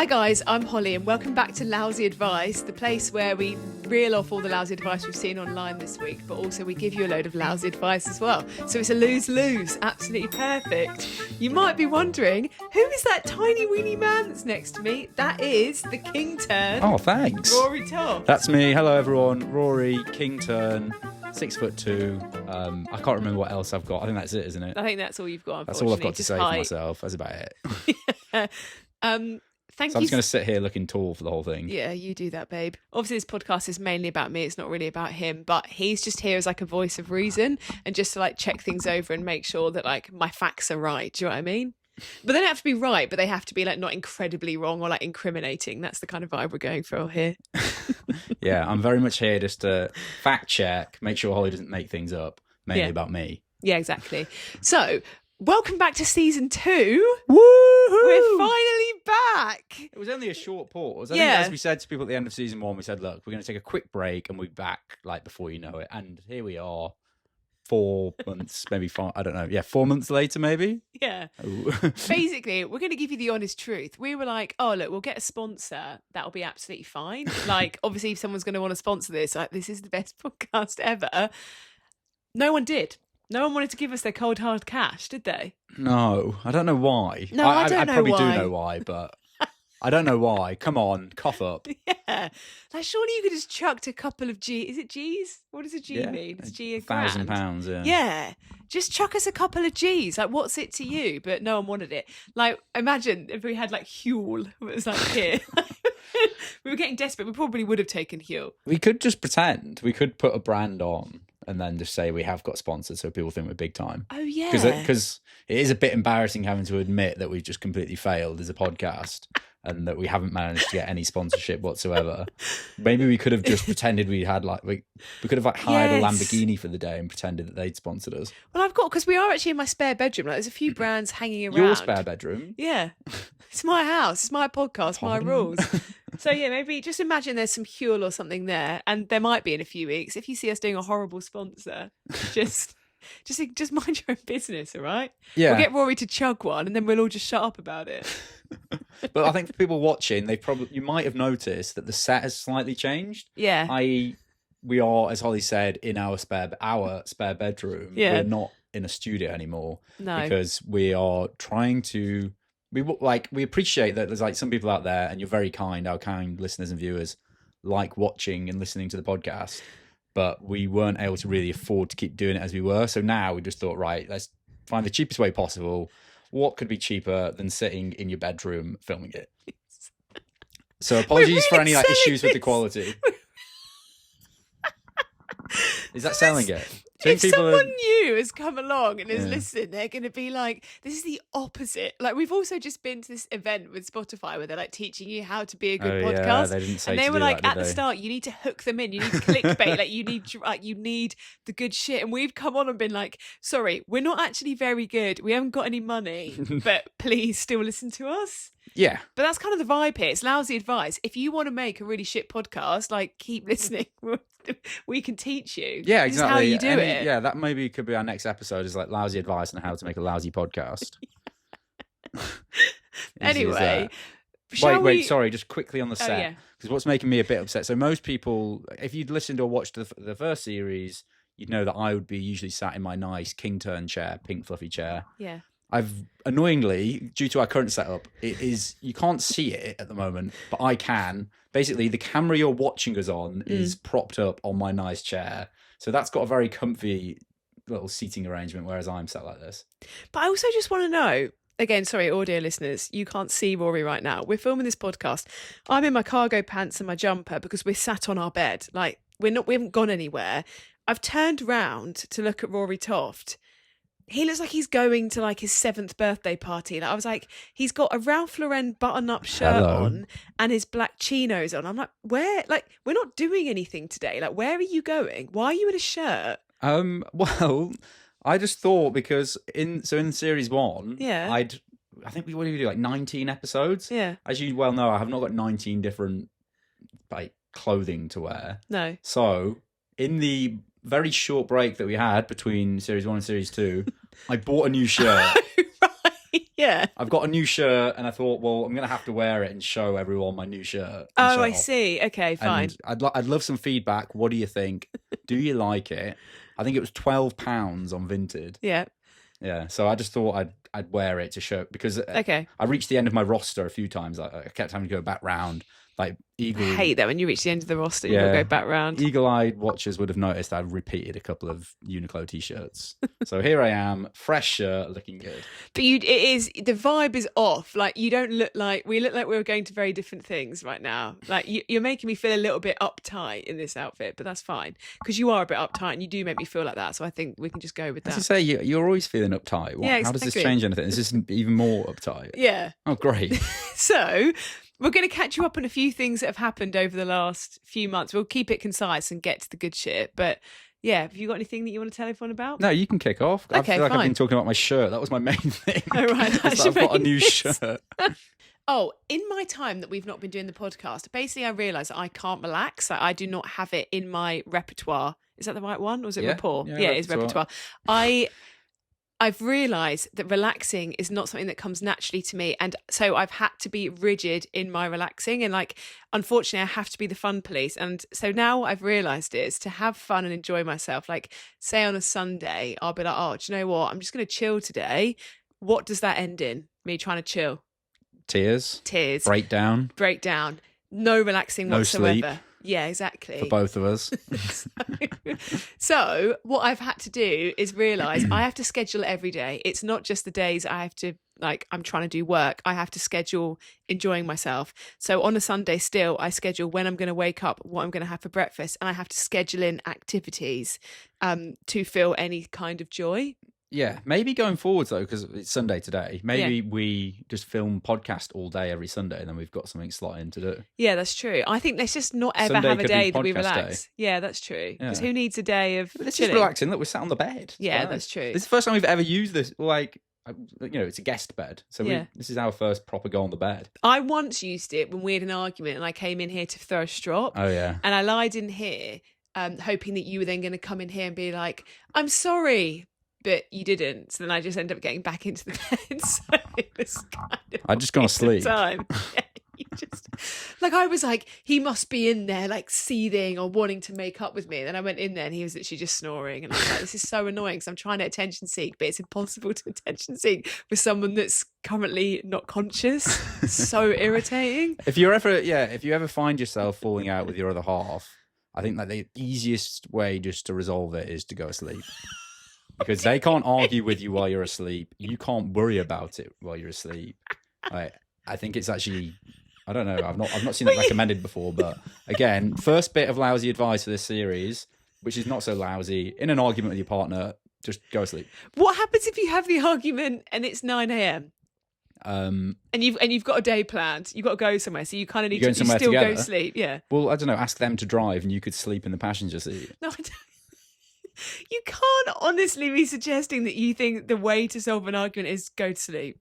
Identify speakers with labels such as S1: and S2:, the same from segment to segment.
S1: Hi guys, I'm Holly and welcome back to Lousy Advice, the place where we reel off all the lousy advice we've seen online this week, but also we give you a load of lousy advice as well. So it's a lose-lose, absolutely perfect. You might be wondering, who is that tiny weeny man that's next to me? That is the king turn.
S2: Oh, thanks.
S1: Rory Top.
S2: That's me. Hello, everyone. Rory, king turn, 6'2". I can't remember what else I've got. I think that's it, isn't it?
S1: I think that's all you've got,
S2: That's all I've got to say
S1: height.
S2: for myself. That's about it.
S1: Thank
S2: So
S1: you.
S2: I'm just going to sit here looking tall for the whole thing.
S1: Yeah, you do that, babe. Obviously, this podcast is mainly about me. It's not really about him, but he's just here as like a voice of reason and just to like check things over and make sure that like my facts are right. Do you know what I mean? But they don't have to be right, but they have to be like not incredibly wrong or like incriminating. That's the kind of vibe we're going for here.
S2: Yeah, I'm very much here just to fact check, make sure Holly doesn't make things up, mainly about me.
S1: Yeah, exactly. So, welcome back to season 2.
S2: Woohoo!
S1: We're finally back.
S2: It was only a short pause. I
S1: Yeah.
S2: think as we said to people at the end of season 1, we said, look, we're going to take a quick break and we'll be back like before you know it. And here we are, 4 months, maybe 5, I don't know. Yeah, 4 months later, maybe?
S1: Yeah.
S2: Ooh.
S1: Basically, we're going to give you the honest truth. We were like, oh, look, we'll get a sponsor. That'll be absolutely fine. Like, obviously, if someone's going to want to sponsor this, like, this is the best podcast ever. No one did. No one wanted to give us their cold hard cash, did they?
S2: No, I don't know why.
S1: No, I don't know
S2: probably
S1: why.
S2: do know why, but I don't know why. Come on, cough up.
S1: Yeah. Like, surely you could just chucked a couple of G. Is it G's? What does a G mean? It's G a grand.
S2: £1,000, yeah.
S1: Yeah. Just chuck us a couple of G's. Like, what's it to you? But no one wanted it. Like, imagine if we had like Huel. It was like here. We were getting desperate. We probably would have taken Huel.
S2: We could just pretend. We could put a brand on and then just say we have got sponsors so people think we're big time.
S1: Oh, yeah.
S2: Because it is a bit embarrassing having to admit that we've just completely failed as a podcast and that we haven't managed to get any sponsorship whatsoever. Maybe we could have just pretended we had like we could have like hired a Lamborghini for the day and pretended that they'd sponsored us.
S1: Well, I've got, because we are actually in my spare bedroom. Like, there's a few brands hanging around.
S2: Your spare bedroom?
S1: Yeah. It's my house. It's my podcast, my rules. So, yeah, maybe just imagine there's some Huel or something there, and there might be in a few weeks. If you see us doing a horrible sponsor, just mind your own business, all right?
S2: Yeah.
S1: We'll get Rory to chug one, and then we'll all just shut up about it.
S2: But I think for people watching, you might have noticed that the set has slightly changed.
S1: Yeah.
S2: i.e., we are, as Holly said, in our spare bedroom.
S1: Yeah.
S2: We're not in a studio anymore.
S1: No.
S2: Because we are trying to. We appreciate that there's like some people out there, and you're very kind, our kind listeners and viewers, like watching and listening to the podcast. But we weren't able to really afford to keep doing it as we were. So now we just thought, right, let's find the cheapest way possible. What could be cheaper than sitting in your bedroom filming it? So apologies for any like issues with the quality. Is that selling it?
S1: If someone new has come along and is listening, they're going to be like, this is the opposite. Like, we've also just been to this event with Spotify where they're like teaching you how to be a good podcast.
S2: Yeah, they didn't say
S1: and they
S2: to
S1: were
S2: do
S1: like,
S2: that,
S1: at the start, you need to hook them in. You need clickbait. You need the good shit. And we've come on and been like, sorry, we're not actually very good. We haven't got any money, but please still listen to us.
S2: Yeah.
S1: But that's kind of the vibe here. It's lousy advice. If you want to make a really shit podcast, like, keep listening. We can teach you.
S2: Yeah,
S1: This
S2: exactly.
S1: is how you do it.
S2: Yeah, that maybe could be our next episode, is like lousy advice on how to make a lousy podcast.
S1: Anyway,
S2: wait, sorry, just quickly on the set.
S1: yeah.
S2: Because what's making me a bit upset, so most people, if you'd listened or watched the first series, you'd know that I would be usually sat in my nice king turn chair, pink fluffy chair.
S1: Yeah.
S2: I've annoyingly, due to our current setup, you can't see it at the moment, but I can. Basically, the camera you're watching us on is propped up on my nice chair. So that's got a very comfy little seating arrangement, whereas I'm sat like this.
S1: But I also just want to know, again, sorry, audio listeners, you can't see Rory right now. We're filming this podcast. I'm in my cargo pants and my jumper because we're sat on our bed. Like, we haven't gone anywhere. I've turned round to look at Rory Toft. He looks like he's going to like his 7th birthday party. Like, I was like, he's got a Ralph Lauren button-up shirt on and his black chinos on. I'm like, where? Like, we're not doing anything today. Like, where are you going? Why are you in a shirt?
S2: Well, I just thought because in series 1,
S1: Yeah.
S2: I think what do we do, like 19 episodes?
S1: Yeah.
S2: As you well know, I have not got 19 different like clothing to wear.
S1: No.
S2: So in the very short break that we had between series 1 and series 2, I bought a new shirt.
S1: Right. Yeah.
S2: I've got a new shirt, and I thought, well, I'm going to have to wear it and show everyone my new shirt.
S1: Oh,
S2: show
S1: I
S2: off.
S1: see. Okay, fine.
S2: And I'd love some feedback. What do you think? Do you like it? I think it was £12 on Vinted.
S1: Yeah.
S2: Yeah, so I just thought I'd wear it to show, because
S1: Okay.
S2: I reached the end of my roster a few times. I kept having to go back round. Like
S1: I hate that when you reach the end of the roster, you gotta go back round.
S2: Eagle-eyed watchers would have noticed I've repeated a couple of Uniqlo t-shirts. So here I am, fresh shirt, looking good.
S1: But the vibe is off. Like, you don't look like we were going to very different things right now. Like, you're making me feel a little bit uptight in this outfit, but that's fine because you are a bit uptight and you do make me feel like that. So I think we can just go with that.
S2: As you say, you're always feeling uptight.
S1: Yeah,
S2: how does this
S1: exactly.
S2: change anything? Is this even more uptight?
S1: Yeah.
S2: Oh, great.
S1: So we're going to catch you up on a few things that have happened over the last few months. We'll keep it concise and get to the good shit. But yeah, have you got anything that you want to tell everyone about?
S2: No, you can kick off. I
S1: Okay,
S2: feel like
S1: fine.
S2: I've been talking about my shirt. That was my main thing.
S1: Oh, right.
S2: I've got a new shirt.
S1: Oh, in my time that we've not been doing the podcast, basically I realised that I can't relax. Like, I do not have it in my repertoire. Is that the right one? Or is it rapport?
S2: Yeah,
S1: It is repertoire. I've realised that relaxing is not something that comes naturally to me. And so I've had to be rigid in my relaxing. And like, unfortunately, I have to be the fun police. And so now what I've realised is to have fun and enjoy myself. Like, say on a Sunday, I'll be like, oh, do you know what? I'm just going to chill today. What does that end in? Me trying to chill.
S2: Tears.
S1: Breakdown. No relaxing
S2: No
S1: whatsoever.
S2: sleep.
S1: Yeah, exactly.
S2: For both of us.
S1: So what I've had to do is realise I have to schedule it every day. It's not just the days I have to, like, I'm trying to do work. I have to schedule enjoying myself. So on a Sunday still, I schedule when I'm going to wake up, what I'm going to have for breakfast, and I have to schedule in activities to feel any kind of joy.
S2: Yeah, maybe going forwards though, because it's Sunday today, maybe we just film podcast all day every Sunday, and then we've got something slot in to do.
S1: Yeah, that's true. I think let's just not ever
S2: Sunday
S1: have a
S2: could be
S1: day that we
S2: podcast
S1: relax.
S2: day.
S1: Yeah, that's true. Because
S2: Yeah.
S1: who needs a day of
S2: But this
S1: chilling?
S2: is relaxing. Look, we're sat on the bed. It's
S1: Yeah,
S2: fine.
S1: that's true.
S2: This is the first time we've ever used this. Like, it's a guest bed, so
S1: Yeah.
S2: this is our first proper go on the bed.
S1: I once used it when we had an argument and I came in here to throw a strop.
S2: Oh yeah.
S1: And I lied in here, hoping that you were then going to come in here and be like, I'm sorry. But you didn't. So then I just ended up getting back into the bed. So it was kind of
S2: I'd just gone to sleep.
S1: time. Yeah, you just, like, I was like, he must be in there, like, seething or wanting to make up with me. And then I went in there and he was literally just snoring. And I was like, this is so annoying because I'm trying to attention seek, but it's impossible to attention seek with someone that's currently not conscious. So irritating.
S2: If you ever find yourself falling out with your other half, I think that the easiest way just to resolve it is to go to sleep. Because they can't argue with you while you're asleep. You can't worry about it while you're asleep. I think it's actually, I don't know. I've not seen it recommended before. But again, first bit of lousy advice for this series, which is not so lousy. In an argument with your partner, just go to sleep.
S1: What happens if you have the argument and it's 9 a.m.?
S2: And
S1: you've got a day planned. You've got to go somewhere, so you kind of need
S2: going
S1: to
S2: somewhere
S1: still go
S2: together?
S1: to sleep. Yeah.
S2: Well, I don't know. Ask them to drive, and you could sleep in the passenger seat.
S1: No, I don't. You can't honestly be suggesting that you think the way to solve an argument is go to sleep.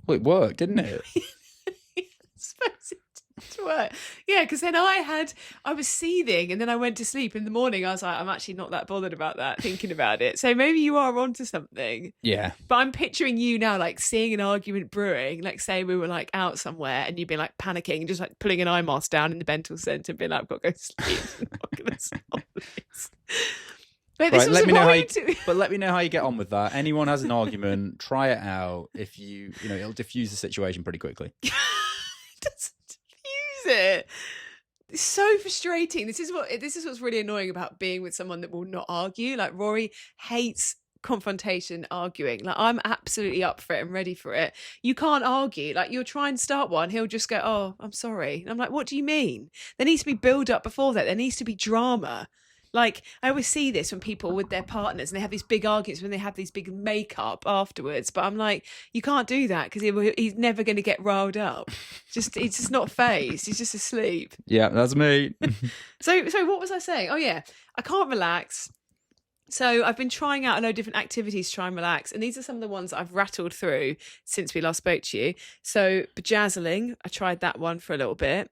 S2: Well, it worked, didn't it?
S1: I suppose it did work. Yeah, because then I was seething and then I went to sleep. In the morning, I was like, I'm actually not that bothered about that, thinking about it. So maybe you are onto something.
S2: Yeah.
S1: But I'm picturing you now, like, seeing an argument brewing. Like, say we were, like, out somewhere and you'd be, like, panicking and just, like, pulling an eye mask down in the Bental Centre and being like, I've got to go to sleep. I'm not going to solve this. But this
S2: Right,
S1: was
S2: let me know how you,
S1: to...
S2: but let me know how you get on with that. Anyone has an argument, try it out. If it'll diffuse the situation pretty quickly.
S1: Doesn't diffuse it. It's so frustrating. This is what's really annoying about being with someone that will not argue. Like, Rory hates confrontation, arguing. Like, I'm absolutely up for it and ready for it. You can't argue. Like, you'll try and start one, he'll just go, oh, I'm sorry. And I'm like, what do you mean? There needs to be build up before that. There needs to be drama. Like, I always see this when people with their partners and they have these big arguments when they have these big makeup afterwards. But I'm like, you can't do that because he's never going to get riled up. He's just not phased. He's just asleep.
S2: Yeah, that's me.
S1: So what was I saying? Oh yeah, I can't relax. So I've been trying out a load of different activities to try and relax. And these are some of the ones that I've rattled through since we last spoke to you. So vajazzling, I tried that one for a little bit.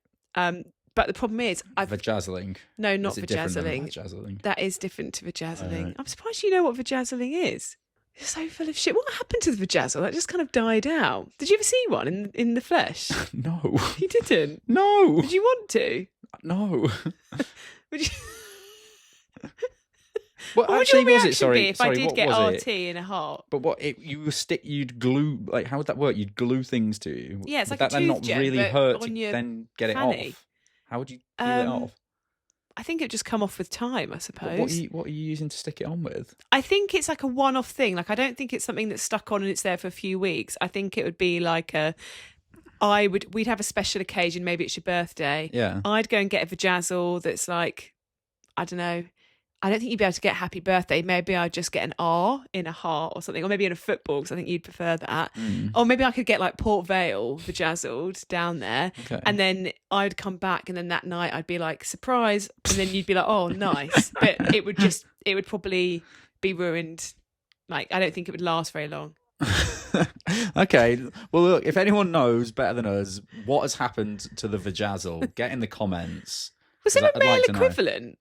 S1: But the problem is,
S2: Vajazzling.
S1: No, not
S2: Is it different than
S1: vajazzling.
S2: Vajazzling?
S1: That is different to vajazzling.
S2: Right.
S1: I'm surprised you know what vajazzling is. You're so full of shit. What happened to the Vajazzle? That just kind of died out. Did you ever see one in the flesh?
S2: No.
S1: You didn't?
S2: No.
S1: Did you want to?
S2: No.
S1: Would you...
S2: What
S1: would
S2: actually
S1: your
S2: was
S1: reaction
S2: it? Sorry,
S1: be if I
S2: sorry,
S1: did
S2: what
S1: get
S2: was
S1: RT
S2: it?
S1: in a heart?
S2: But what you'd glue, like, how would that work? You'd glue things to you.
S1: Yeah, it's
S2: Would
S1: like
S2: that
S1: a
S2: then
S1: tooth
S2: not
S1: gem,
S2: really
S1: but
S2: hurt
S1: on
S2: to
S1: your
S2: then get it
S1: fanny.
S2: off? How would you peel it off?
S1: I think it'd just come off with time, I suppose.
S2: What are you using to stick it on with?
S1: I think it's like a one-off thing. Like, I don't think it's something that's stuck on and it's there for a few weeks. I think it would be like we'd have a special occasion. Maybe it's your birthday.
S2: Yeah.
S1: I'd go and get a Vajazzle that's like, I don't know. I don't think you'd be able to get happy birthday. Maybe I'd just get an R in a heart or something, or maybe in a football, because I think you'd prefer that. Or maybe I could get like Port Vale Vajazzled down there,
S2: Okay.
S1: and then I'd come back, and then that night I'd be like, surprise, and then you'd be like, oh, nice. But it would probably be ruined. Like, I don't think it would last very long.
S2: Okay. Well, look, if anyone knows better than us what has happened to the Vajazzle, get in the comments.
S1: Was there a
S2: I'd
S1: male
S2: like to know.
S1: equivalent?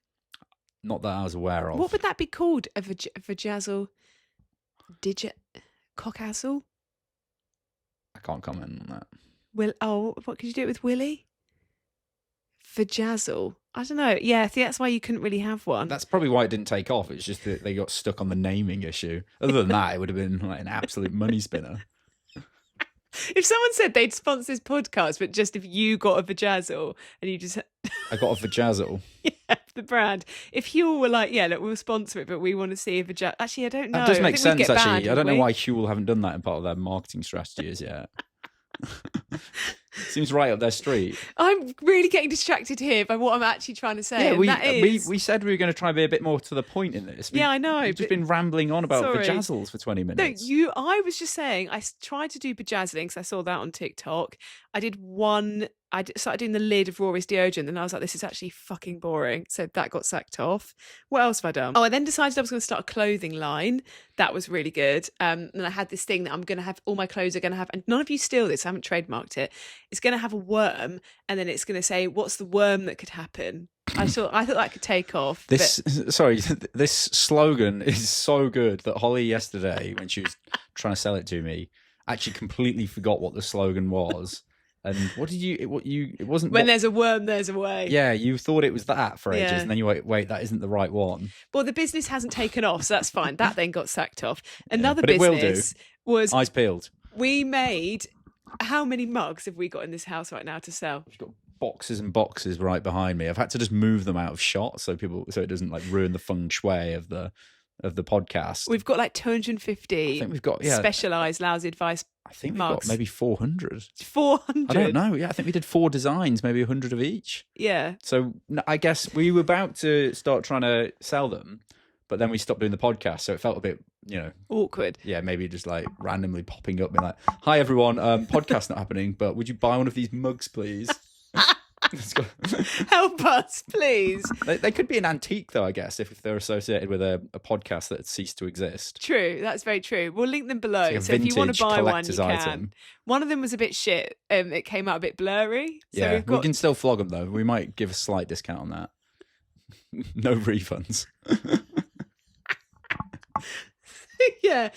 S2: Not that I was aware of.
S1: What would that be called? A Vajazzle? Cockazzle?
S2: I can't comment on that.
S1: What could you do it with Willie? Vajazzle. I don't know. Yeah, see, that's why you couldn't really have one.
S2: That's probably why it didn't take off. It's just that they got stuck on the naming issue. Other than that, it would have been like an absolute money spinner.
S1: If someone said they'd sponsor this podcast, but just if you got a Vajazzle and you just...
S2: I got a Vajazzle.
S1: Yeah, the brand. If you were like, yeah, look, we'll sponsor it, but we want to see a Vajazzle. Actually, I don't know.
S2: That does make sense, actually.
S1: Banned,
S2: I don't know
S1: we?
S2: why Huel haven't done that in part of their marketing strategies yet. Seems right up their street.
S1: I'm really getting distracted here by what I'm actually trying to say.
S2: Yeah, we said we were going to try and be a bit more to the point in this.
S1: Yeah, I know.
S2: We've just been rambling on about
S1: Sorry.
S2: Vajazzles for 20 minutes.
S1: No, I was just saying, I tried to do Vajazzling because I saw that on TikTok. I did one, started doing the lid of Rory's deodorant, and I was like, this is actually fucking boring. So that got sacked off. What else have I done? Oh, I then decided I was going to start a clothing line. That was really good. And I had this thing that I'm going to have, all my clothes are going to have, and none of you steal this, I haven't trademarked it. It's going to have a worm, and then it's going to say, what's the worm that could happen? I thought that could take off. This
S2: slogan is so good that Holly yesterday, when she was trying to sell it to me, actually completely forgot what the slogan was. And it wasn't
S1: when there's a worm, there's a way.
S2: Yeah, you thought it was that for ages,
S1: Yeah.
S2: and then you wait, that isn't the right one.
S1: Well, the business hasn't taken off, so that's fine. That then got sacked off. Another
S2: but it will
S1: business was
S2: Eyes peeled.
S1: we made. How many mugs have we got in this house right now to sell?
S2: We've got boxes and boxes right behind me. I've had to just move them out of shot so it doesn't like ruin the feng shui of the podcast.
S1: We've got like 250
S2: I think we've got
S1: specialised Lousy Advice
S2: I think we've
S1: mugs.
S2: got maybe 400.
S1: 400?
S2: I don't know. Yeah, I think we did 4 designs, maybe 100 of each.
S1: Yeah.
S2: So I guess we were about to start trying to sell them, but then we stopped doing the podcast, so it felt a bit,
S1: awkward.
S2: Yeah, maybe just like randomly popping up, being like, "Hi everyone, podcast not happening, but would you buy one of these mugs, please?"
S1: Help us, please.
S2: They could be an antique, though, I guess, if they're associated with a podcast that had ceased to exist.
S1: True, that's very true. We'll link them below.
S2: It's like a
S1: So if you want to
S2: vintage
S1: buy one, you
S2: collector's
S1: can.
S2: item.
S1: One of them was a bit shit. It came out a bit blurry. So
S2: Yeah,
S1: we've got...
S2: we can still flog them, though. We might give a slight discount on that. No refunds.
S1: Yeah.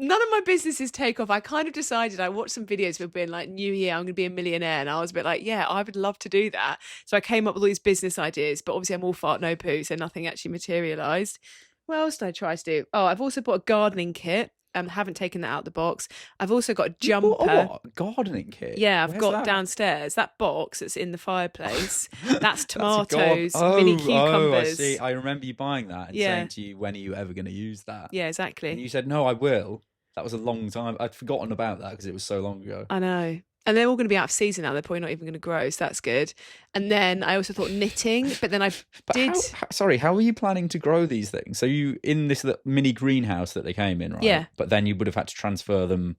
S1: None of my businesses take off. I kind of decided, I watched some videos of being like, New Year, I'm going to be a millionaire. And I was a bit like, yeah, I would love to do that. So I came up with all these business ideas, but obviously I'm all fart, no poo. So nothing actually materialised. What else did I try to do? Oh, I've also bought a gardening kit. Haven't taken that out of the box. I've also got a jumper.
S2: What? Gardening kit?
S1: Yeah, I've
S2: Where's
S1: got
S2: that?
S1: downstairs. That box that's in the fireplace. That's
S2: That's a
S1: tomatoes,
S2: gar-
S1: mini
S2: Oh,
S1: cucumbers.
S2: I see. I remember you buying that and
S1: Yeah.
S2: saying to you, when are you ever going to use that?
S1: Yeah, exactly.
S2: And you said, no, I will. That was a long time. I'd forgotten about that because it was so long ago.
S1: I know. And they're all going to be out of season now. They're probably not even going to grow, so that's good. And then I also thought knitting, but then
S2: How are you planning to grow these things? So you in this mini greenhouse that they came in, right?
S1: Yeah.
S2: But then you would have had to transfer them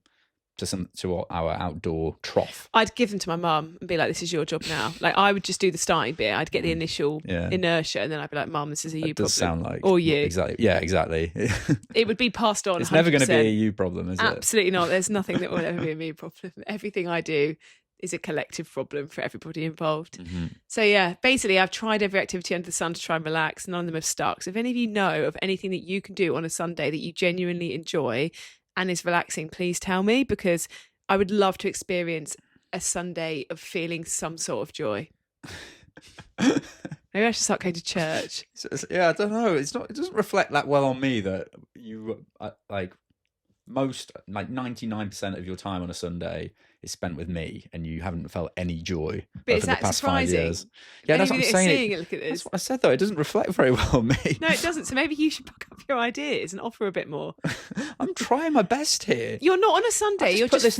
S2: to our outdoor trough.
S1: I'd give them to my mum and be like, this is your job now. Like, I would just do the starting bit. I'd get the initial inertia, and then I'd be like, Mum, this is a you
S2: It does
S1: problem.
S2: sound like
S1: or you.
S2: Exactly. Yeah, exactly.
S1: It would be passed on.
S2: It's never going to be a
S1: 100%.
S2: you problem, is it?
S1: Absolutely not. There's nothing that will ever be a me problem. Everything I do is a collective problem for everybody involved.
S2: Mm-hmm.
S1: So yeah, basically I've tried every activity under the sun to try and relax. None of them have stuck. So if any of you know of anything that you can do on a Sunday that you genuinely enjoy and is relaxing, please tell me, because I would love to experience a Sunday of feeling some sort of joy. Maybe I should start going to church.
S2: Yeah, I don't know. It doesn't reflect that well on me that you like 99% of your time on a Sunday is spent with me, and you haven't felt any joy
S1: But
S2: over
S1: is
S2: the
S1: that
S2: past
S1: surprising?
S2: 5 years. Yeah, that's what I'm saying.
S1: Look at this.
S2: That's what I said, though. It doesn't reflect very well on me.
S1: No, it doesn't. So maybe you should buck up your ideas and offer a bit more.
S2: I'm trying my best here.
S1: You're not on a Sunday. You're
S2: put
S1: just
S2: this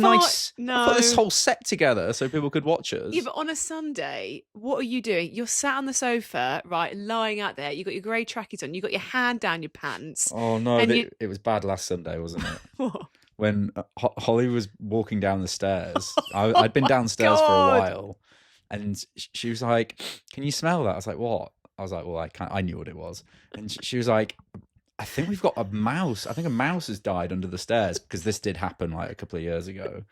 S1: No.
S2: I put this whole set together so people could watch us.
S1: Yeah, but on a Sunday, what are you doing? You're sat on the sofa, right, lying out there. You got your grey trackies on. You got your hand down your pants.
S2: Oh no,
S1: And
S2: it was bad last Sunday, wasn't it?
S1: What?
S2: When Holly was walking down the stairs. I'd been downstairs for a while, and she was like, "Can you smell that?" I was like, "What?" I was like, "Well, I knew what it was." And she was like, "I think we've got a mouse. I think a mouse has died under the stairs," because this did happen like a couple of years ago.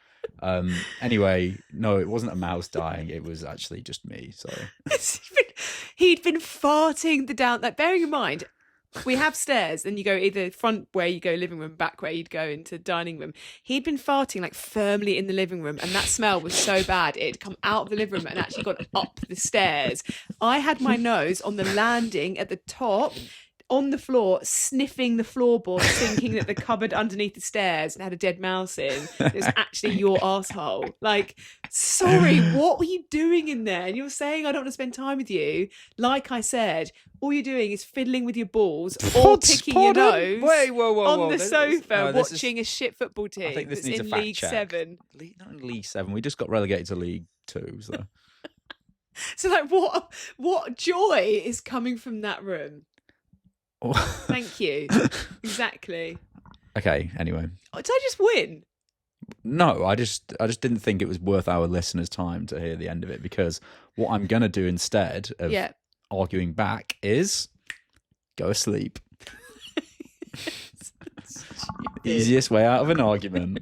S2: Anyway, no, it wasn't a mouse dying. It was actually just me. So
S1: He'd been farting the down. Like, bearing in mind, we have stairs, and you go either front where you go living room, back where you'd go into dining room. He'd been farting like firmly in the living room, and that smell was so bad it had come out of the living room and actually gone up the stairs. I had my nose on the landing at the top, on the floor, sniffing the floorboard, thinking that the cupboard underneath the stairs had a dead mouse in. It was actually your asshole. Like, sorry, what were you doing in there? And you're saying I don't want to spend time with you. Like I said, all you're doing is fiddling with your balls or picking your nose on the sofa watching a shit football team.
S2: I think this
S1: that's
S2: needs
S1: in
S2: a fact
S1: League
S2: check.
S1: 7.
S2: Not in League 7. We just got relegated to League 2. So,
S1: So like, what joy is coming from that room? Thank you. Exactly.
S2: Okay, anyway.
S1: Did I just win?
S2: No, I just didn't think it was worth our listeners' time to hear the end of it, because what I'm going to do instead of arguing back is go asleep. Easiest way out of an argument.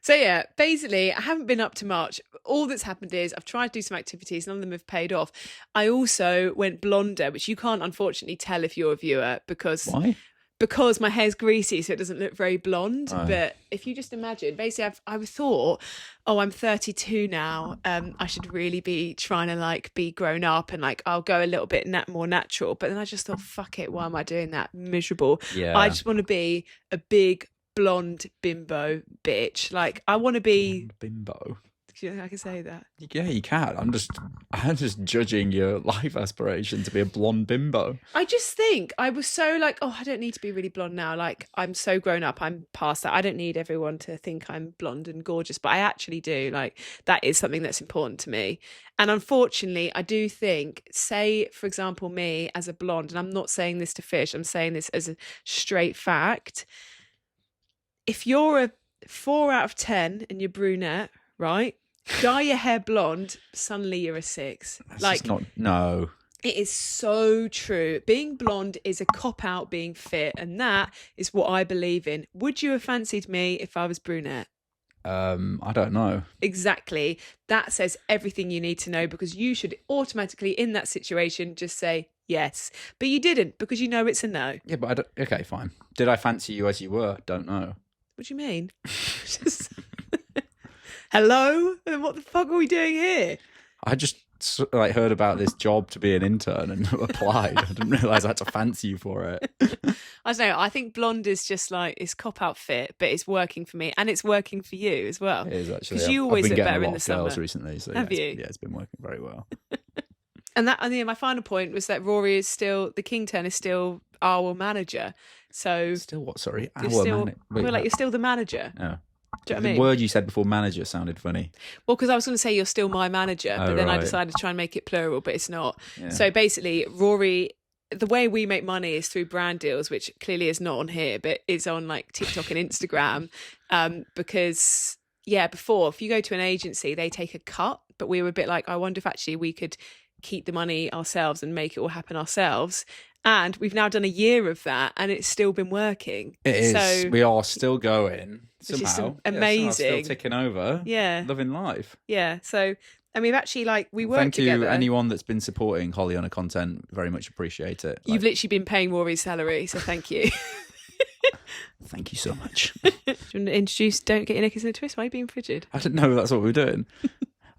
S1: So yeah, basically, I haven't been up to much. All that's happened is I've tried to do some activities. None of them have paid off. I also went blonder, which you can't unfortunately tell if you're a viewer because
S2: Why?
S1: Because my hair's greasy, so it doesn't look very blonde.
S2: Oh.
S1: But if you just imagine, basically, I thought, oh, I'm 32 now. I should really be trying to like be grown up and like I'll go a little bit more natural. But then I just thought, fuck it, why am I doing that? Miserable.
S2: Yeah.
S1: I just want to be a big blonde bimbo bitch. Like I want to be
S2: bimbo.
S1: Do you think I can say that?
S2: Yeah, you can. I'm just judging your life aspiration to be a blonde bimbo.
S1: I just think I was so like, oh, I don't need to be really blonde now. Like I'm so grown up. I'm past that. I don't need everyone to think I'm blonde and gorgeous, but I actually do. Like that is something that's important to me. And unfortunately, I do think, say, for example, me as a blonde, and I'm not saying this to fish, I'm saying this as a straight fact. If you're a 4 out of 10 and you're brunette, right? Dye your hair blonde, suddenly you're a 6.
S2: That's
S1: like
S2: just not, no.
S1: It is so true. Being blonde is a cop-out being fit, and that is what I believe in. Would you have fancied me if I was brunette?
S2: I don't know.
S1: Exactly. That says everything you need to know, because you should automatically, in that situation, just say yes. But you didn't, because you know it's a no.
S2: Yeah, but I don't, okay, fine. Did I fancy you as you were? Don't know.
S1: What do you mean? Hello? What the fuck are we doing here?
S2: I just like heard about this job to be an intern and applied. I didn't realise I had to fancy you for it.
S1: I don't know. I think blonde is just like, it's cop-out fit, but it's working for me, and it's working for you as well.
S2: It is actually.
S1: Because you always
S2: I've been
S1: look
S2: getting
S1: better
S2: a lot
S1: in the
S2: of
S1: summer.
S2: girls recently, so
S1: Have you?
S2: Yeah, it's been working very well.
S1: And my final point was that Rory is still, the King Turn is still our manager. So
S2: Still what? Sorry,
S1: you're still,
S2: Wait,
S1: you're still the manager.
S2: oh.
S1: Do you know what I
S2: The
S1: mean?
S2: word you said before manager sounded funny.
S1: Well, because I was going to say you're still my manager, but then I
S2: right.
S1: decided to try and make it plural, but it's not.
S2: Yeah.
S1: So basically, Rory, the way we make money is through brand deals, which clearly is not on here, but is on like TikTok and Instagram. Because, yeah, before, if you go to an agency, they take a cut, but we were a bit like, I wonder if actually we could keep the money ourselves and make it all happen ourselves. And we've now done a year of that, and it's still been working.
S2: It is.
S1: So,
S2: We are still going.
S1: which is
S2: Somehow.
S1: amazing.
S2: Still ticking over.
S1: Yeah.
S2: Loving life.
S1: Yeah. So, and we've actually we work
S2: Thank
S1: together.
S2: you, anyone that's been supporting Holly on her content. Very much appreciate it.
S1: You've literally been paying Rory's salary, so thank you.
S2: Thank you so much.
S1: Do you want to introduce Don't Get Your Knickers in a Twist? Why are you being frigid?
S2: I didn't know that's what we were doing.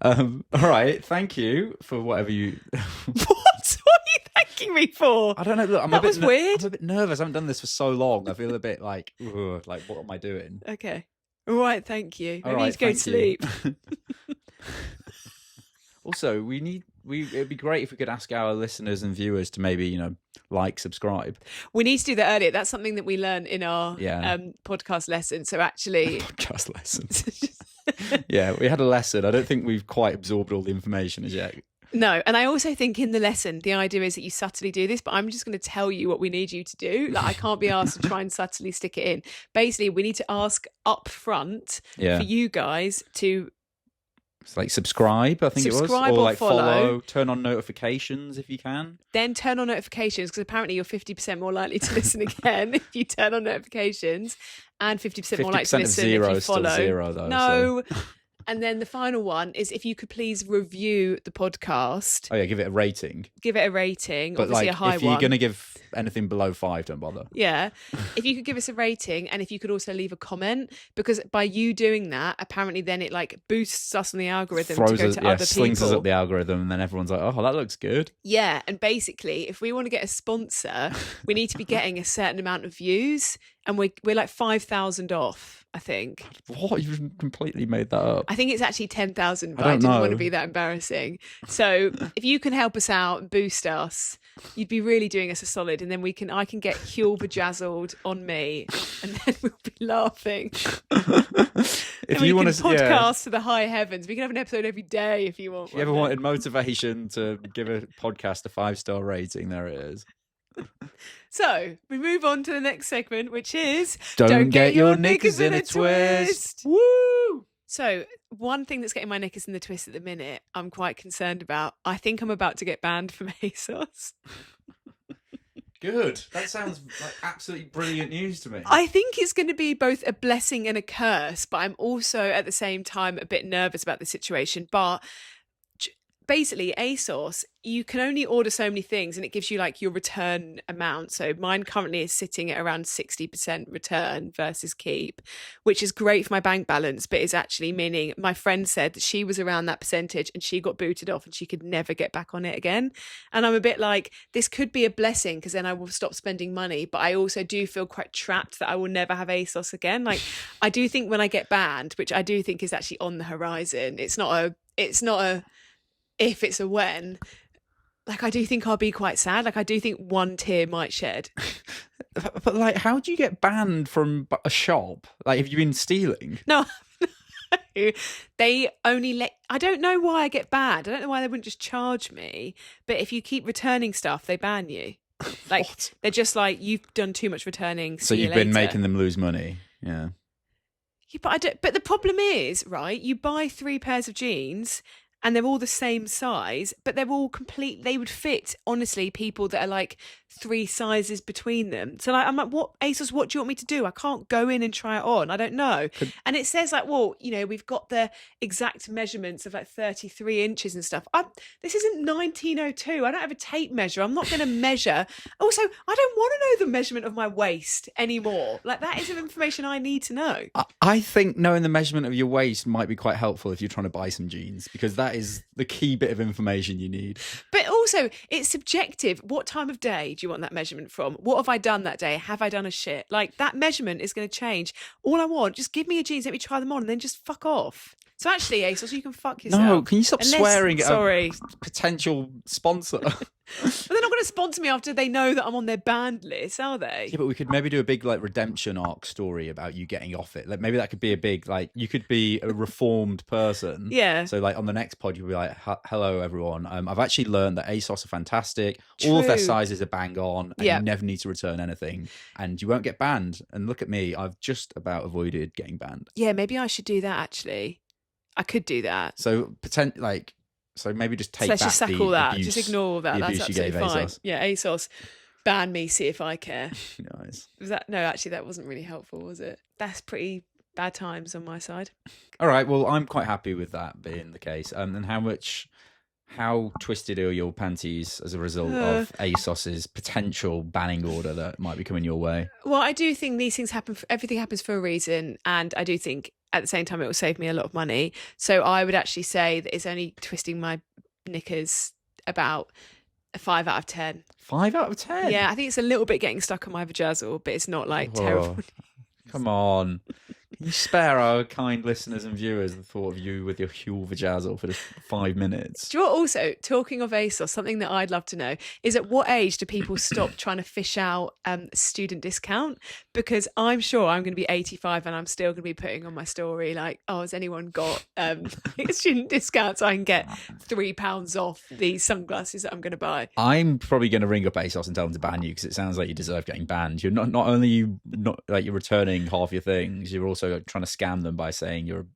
S2: All right. Thank you for whatever you...
S1: What? What are you thanking me for?
S2: I don't know. Look,
S1: That was weird.
S2: I'm a bit nervous. I haven't done this for so long. I feel a bit like, ugh, like, what am I doing?
S1: Okay. All right, thank you.
S2: All
S1: Maybe you need to go to sleep.
S2: Also, it'd be great if we could ask our listeners and viewers to maybe, like, subscribe.
S1: We need to do that earlier. That's something that we learn in our podcast lesson. So actually...
S2: Podcast lessons. Yeah, we had a lesson. I don't think we've quite absorbed all the information as yet.
S1: No, and I also think in the lesson, the idea is that you subtly do this, but I'm just going to tell you what we need you to do. Like, I can't be asked to try and subtly stick it in. Basically, we need to ask up front for you guys to...
S2: It's like subscribe, I think
S1: subscribe
S2: it was. Or
S1: like
S2: follow, turn on notifications if you can.
S1: Then turn on notifications, because apparently you're 50% more likely to listen again if you turn on notifications, and 50% more likely to listen if you follow.
S2: Still zero, though.
S1: No. So. And then the final one is if you could please review the podcast.
S2: Oh yeah, give it a rating.
S1: Give it a rating,
S2: but
S1: obviously a high one.
S2: If you're going to give anything below 5, don't bother.
S1: Yeah. If you could give us a rating, and if you could also leave a comment, because by you doing that, apparently then it boosts us on the algorithm to go to other
S2: slings
S1: people.
S2: us up the algorithm, and then everyone's like, oh, that looks good.
S1: Yeah. And basically, if we want to get a sponsor, we need to be getting a certain amount of views, and we're like 5,000 off, I think.
S2: What? You've completely made that up.
S1: I think it's actually 10,000, but I didn't want to be that embarrassing. So if you can help us out and boost us, you'd be really doing us a solid, and then I can get Huel Vajazzled on me, and then we'll be laughing.
S2: If you want to
S1: podcast to the high heavens, we can have an episode every day if you want.
S2: If you ever wanted motivation to give a podcast a 5-star rating, there it is.
S1: So we move on to the next segment, which is
S2: Don't get your knickers in a twist.
S1: Woo! So one thing that's getting my knickers in the twist at the minute, I'm quite concerned about. I think I'm about to get banned from ASOS.
S2: Good. That sounds like absolutely brilliant news to me.
S1: I think it's going to be both a blessing and a curse, but I'm also at the same time a bit nervous about the situation. But basically, ASOS, you can only order so many things, and it gives you your return amount. So mine currently is sitting at around 60% return versus keep, which is great for my bank balance, but is actually meaning my friend said that she was around that percentage and she got booted off and she could never get back on it again. And I'm a bit like, this could be a blessing because then I will stop spending money, but I also do feel quite trapped that I will never have ASOS again. I do think when I get banned, which I do think is actually on the horizon, it's not a if, it's a when. I do think I'll be quite sad. I do think one tear might shed.
S2: But how do you get banned from a shop? Have you been stealing?
S1: No. They only I don't know why I get banned. I don't know why they wouldn't just charge me. But if you keep returning stuff, they ban you. They're just you've done too much returning.
S2: So you've been making them lose money. Yeah.
S1: Yeah, but the problem is, right, you buy 3 pairs of jeans and they're all the same size, but they're all they would fit, honestly, people that are 3 sizes between them. So I'm like, what, ASOS, what do you want me to do? I can't go in and try it on. I don't know. And it says we've got the exact measurements of 33 inches and stuff. This isn't 1902. I don't have a tape measure. I'm not going to measure. Also, I don't want to know the measurement of my waist anymore. That is information I need to know.
S2: I think knowing the measurement of your waist might be quite helpful if you're trying to buy some jeans, because that is the key bit of information you need.
S1: But also, it's subjective. What time of day do you want that measurement from? What have I done that day? Have I done a shit? That measurement is going to change. All I want, just give me your jeans, let me try them on, and then just fuck off. So actually, ASOS, you can fuck yourself.
S2: No, can you stop swearing at
S1: a
S2: potential sponsor?
S1: But they're not going to sponsor me after they know that I'm on their banned list, are they?
S2: Yeah, but we could maybe do a big redemption arc story about you getting off it. Maybe that could be a big you could be a reformed person.
S1: Yeah.
S2: So on the next pod you'll be like, hello everyone. I've actually learned that ASOS are fantastic.
S1: True.
S2: All of their sizes are bang on, and
S1: Yeah.
S2: you never need to return anything, and you won't get banned. And look at me, I've just about avoided getting banned.
S1: Yeah, maybe I should do that. Actually, I could do that.
S2: So So maybe just take
S1: So let's
S2: back
S1: just sack
S2: the
S1: all that.
S2: abuse,
S1: just ignore all that.
S2: the
S1: That's
S2: abuse you
S1: absolutely
S2: gave
S1: fine.
S2: ASOS.
S1: Yeah, ASOS. ban me, see if I care.
S2: Nice.
S1: Was that no? Actually, that wasn't really helpful, was it? That's pretty bad times on my side.
S2: All right. Well, I'm quite happy with that being the case. And how twisted are your panties as a result of ASOS's potential banning order that might be coming your way?
S1: Well, I do think these things happen. Everything happens for a reason, and I do think at the same time it will save me a lot of money. So I would actually say that it's only twisting my knickers about a 5 out of 10.
S2: 5 out of 10?
S1: Yeah, I think it's a little bit getting stuck on my vajazzle, but it's not like terrible.
S2: Come on. Can you spare our kind listeners and viewers the thought of you with your Huel Vajazzle for just 5 minutes?
S1: Do you know what, also, talking of ASOS, something that I'd love to know is at what age do people stop trying to fish out student discount? Because I'm sure I'm going to be 85 and I'm still going to be putting on my story like, oh, has anyone got a student discount so I can get £3 off these sunglasses that I'm going to buy?
S2: I'm probably going to ring up ASOS and tell them to ban you because it sounds like you deserve getting banned. You're not only you're returning half your things, you're also trying to scam them by saying you're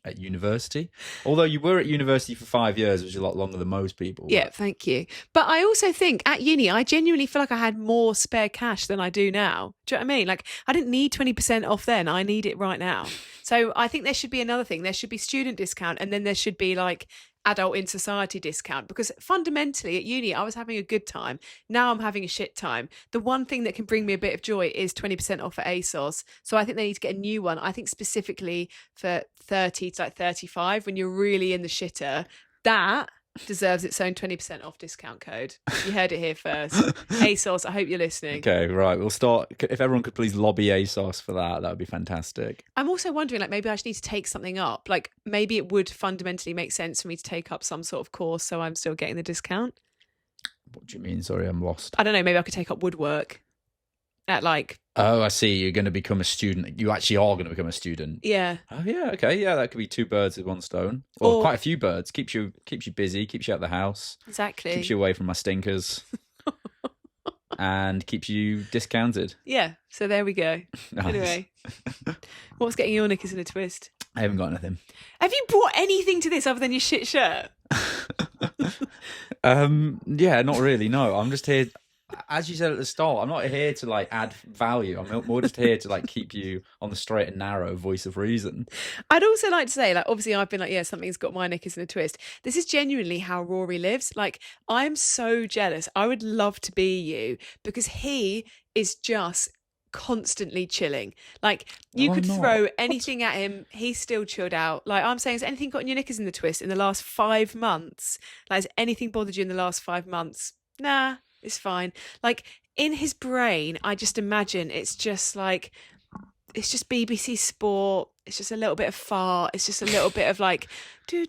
S2: at university. Although you were at university for 5 years, which is a lot longer than most people.
S1: Yeah, thank you. But I also think at uni, I genuinely feel like I had more spare cash than I do now. Do you know what I mean? Like, I didn't need 20% off then. I need it right now. So I think there should be another thing. There should be student discount, and then there should be like adult in society discount, because fundamentally at uni I was having a good time. Now I'm having a shit time. The one thing that can bring me a bit of joy is 20% off at ASOS. So I think they need to get a new one. I think specifically for 30 to like 35, when you're really in the shitter, that deserves its own 20% off discount code. You heard it here first. ASOS, I hope you're listening. Okay,
S2: right. We'll start. If everyone could please lobby ASOS for that would be fantastic.
S1: I'm also wondering, like, maybe I just need to take something up. Like, maybe it would fundamentally make sense for me to take up some sort of course so I'm still getting the discount.
S2: What do you mean? Sorry, I'm lost.
S1: I don't know. Maybe I could take up woodwork at like...
S2: Oh, I see. You're going to become a student. You actually are going to become a student.
S1: Yeah.
S2: Oh, yeah. Okay. Yeah, that could be 2 birds with 1 stone. Or quite a few birds. Keeps you busy. Keeps you out of the house.
S1: Exactly.
S2: Keeps you away from my stinkers. And keeps you discounted.
S1: Yeah. So there we go. Nice. Anyway, what's getting your knickers in a twist?
S2: I haven't got anything.
S1: Have you brought anything to this other than your shit shirt?
S2: Yeah, not really. No, I'm just here. As you said at the start, I'm not here to like add value. I'm more just here to like keep you on the straight and narrow, voice of reason.
S1: I'd also like to say, like, obviously I've been like, yeah, something's got my knickers in a twist. This is genuinely how Rory lives. Like, I'm so jealous. I would love to be you, because he is just constantly chilling. Like, you could throw anything at him, he's still chilled out. Like, I'm saying, has anything gotten your knickers in the twist in the last 5 months? Like, has anything bothered you in the last 5 months? Nah. It's fine. Like, in his brain, I just imagine it's just like, it's just BBC Sport. It's just a little bit of fart. It's just a little bit of like, do.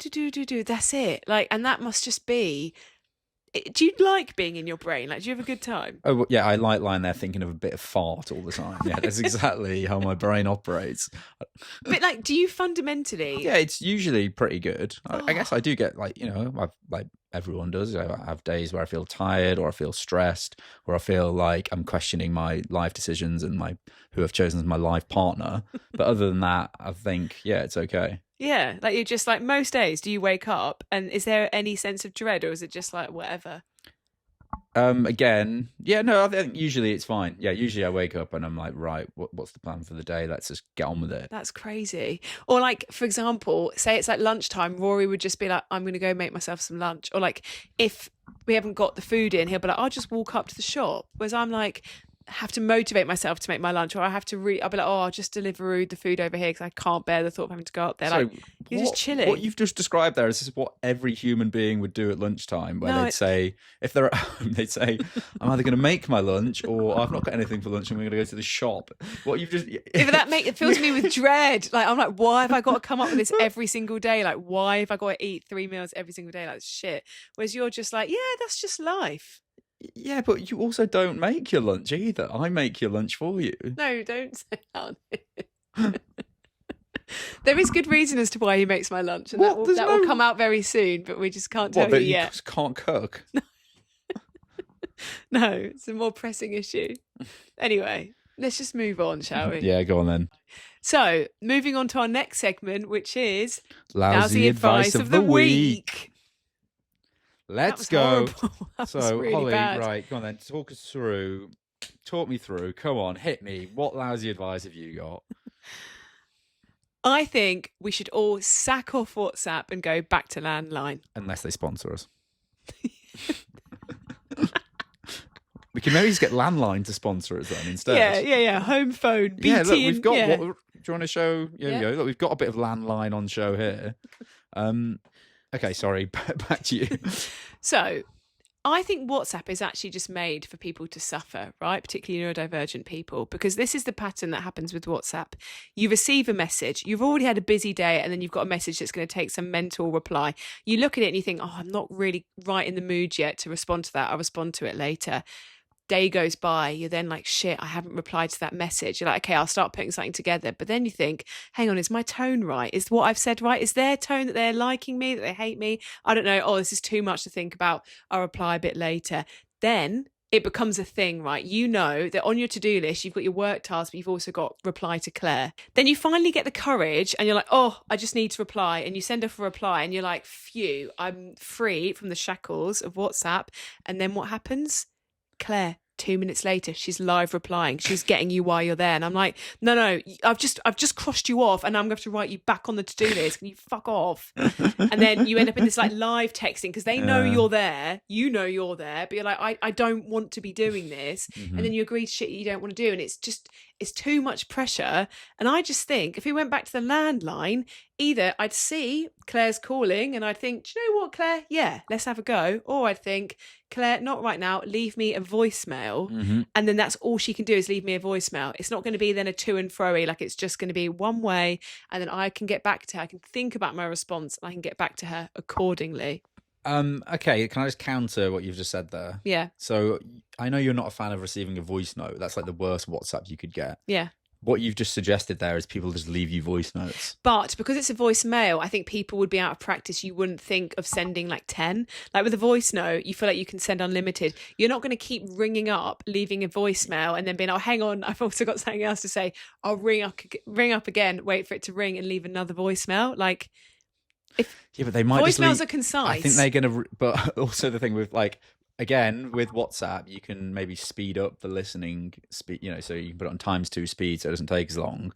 S1: That's it. Like, and that must just be. Do you like being in your brain? Like, do you have a good time?
S2: Oh, well, yeah, I like lying there thinking of a bit of fart all the time. Yeah, that's exactly how my brain operates.
S1: But like, do you fundamentally?
S2: Yeah, it's usually pretty good. I guess I do get like, like everyone does. I have days where I feel tired, or I feel stressed, or I feel like I'm questioning my life decisions and who I've chosen as my life partner. But other than that, I think, yeah, it's okay.
S1: Yeah, like, you're just like, most days do you wake up and is there any sense of dread, or is it just like whatever?
S2: Again, yeah, no, I think usually it's fine. Yeah, usually I wake up and I'm like, right, what's the plan for the day? Let's just get on with it.
S1: That's crazy. Or like, for example, say it's like lunchtime, Rory would just be like, I'm going to go make myself some lunch. Or like, if we haven't got the food in, he'll be like, I'll just walk up to the shop. Whereas I'm like, have to motivate myself to make my lunch, or I have to I'll be like, oh, I'll just deliver the food over here because I can't bear the thought of having to go up there. So like, you're just chilling.
S2: What you've just described there is what every human being would do at lunchtime, where they'd say, if they're at home, they'd say, I'm either going to make my lunch, or I've not got anything for lunch and we're going to go to the shop. What you've just...
S1: If it fills me with dread. Like, I'm like, why have I got to come up with this every single day? Like, why have I got to eat 3 meals every single day? Like, shit. Whereas you're just like, yeah, that's just life.
S2: Yeah, but you also don't make your lunch either. I make your lunch for you.
S1: No, don't say that. There is good reason as to why he makes my lunch, and that will come out very soon, but we just can't tell you yet.
S2: You just can't cook?
S1: No, it's a more pressing issue. Anyway, let's just move on, shall we?
S2: Yeah, go on then.
S1: So, moving on to our next segment, which is
S2: Lousy Advice of the Week. Let's
S1: That
S2: go.
S1: was horrible. That was
S2: So,
S1: really
S2: Holly,
S1: bad.
S2: right, go on then. Talk me through. Come on, hit me. What lousy advice have you got?
S1: I think we should all sack off WhatsApp and go back to landline.
S2: Unless they sponsor us. We can maybe just get landline to sponsor us then instead.
S1: Yeah. Home phone, BT.
S2: Yeah, look, we've got.
S1: yeah.
S2: Do you want to show? Yeah, we go. Look, we've got a bit of landline on show here. Okay, sorry. Back to you.
S1: So, I think WhatsApp is actually just made for people to suffer, right? Particularly neurodivergent people, because this is the pattern that happens with WhatsApp. You receive a message, you've already had a busy day, and then you've got a message that's going to take some mental reply. You look at it and you think, oh, I'm not really right in the mood yet to respond to that. I'll respond to it later. Day goes by, you're then like, shit, I haven't replied to that message. You're like, okay, I'll start putting something together. But then you think, hang on, is my tone right? Is what I've said right? Is their tone that they're liking me, that they hate me? I don't know. Oh, this is too much to think about. I'll reply a bit later. Then it becomes a thing, right? You know that on your to-do list, you've got your work task, but you've also got reply to Claire. Then you finally get the courage and you're like, oh, I just need to reply. And you send off a reply and you're like, phew, I'm free from the shackles of WhatsApp. And then what happens? Claire, 2 minutes later, she's live replying. She's getting you while you're there. And I'm like, no, I've just crossed you off and I'm going to have to write you back on the to-do list. Can you fuck off? And then you end up in this like live texting because they know you're there. You know you're there, but you're like, I don't want to be doing this.
S2: Mm-hmm.
S1: And then you agree to shit you don't want to do. And it's too much pressure. And I just think if we went back to the landline, either I'd see Claire's calling and I'd think, do you know what, Claire? Yeah, let's have a go. Or I'd think, Claire, not right now. Leave me a voicemail.
S2: Mm-hmm.
S1: And then that's all she can do is leave me a voicemail. It's not going to be then a to and fro-y. Like it's just going to be one way. And then I can get back to her. I can think about my response and I can get back to her accordingly.
S2: Okay, can I just counter what you've just said there?
S1: Yeah.
S2: So I know you're not a fan of receiving a voice note. That's like the worst WhatsApp you could get.
S1: Yeah.
S2: What you've just suggested there is people just leave you voice notes.
S1: But because it's a voicemail, I think people would be out of practice. You wouldn't think of sending like 10. Like with a voice note, you feel like you can send unlimited. You're not going to keep ringing up, leaving a voicemail and then being, oh, hang on, I've also got something else to say. I'll ring up again, wait for it to ring and leave another voicemail. Like,
S2: but they might
S1: voicemails are concise.
S2: I think they're going to, but also the thing with like, again, with WhatsApp, you can maybe speed up the listening speed, so you can put it on ×2 speed so it doesn't take as long.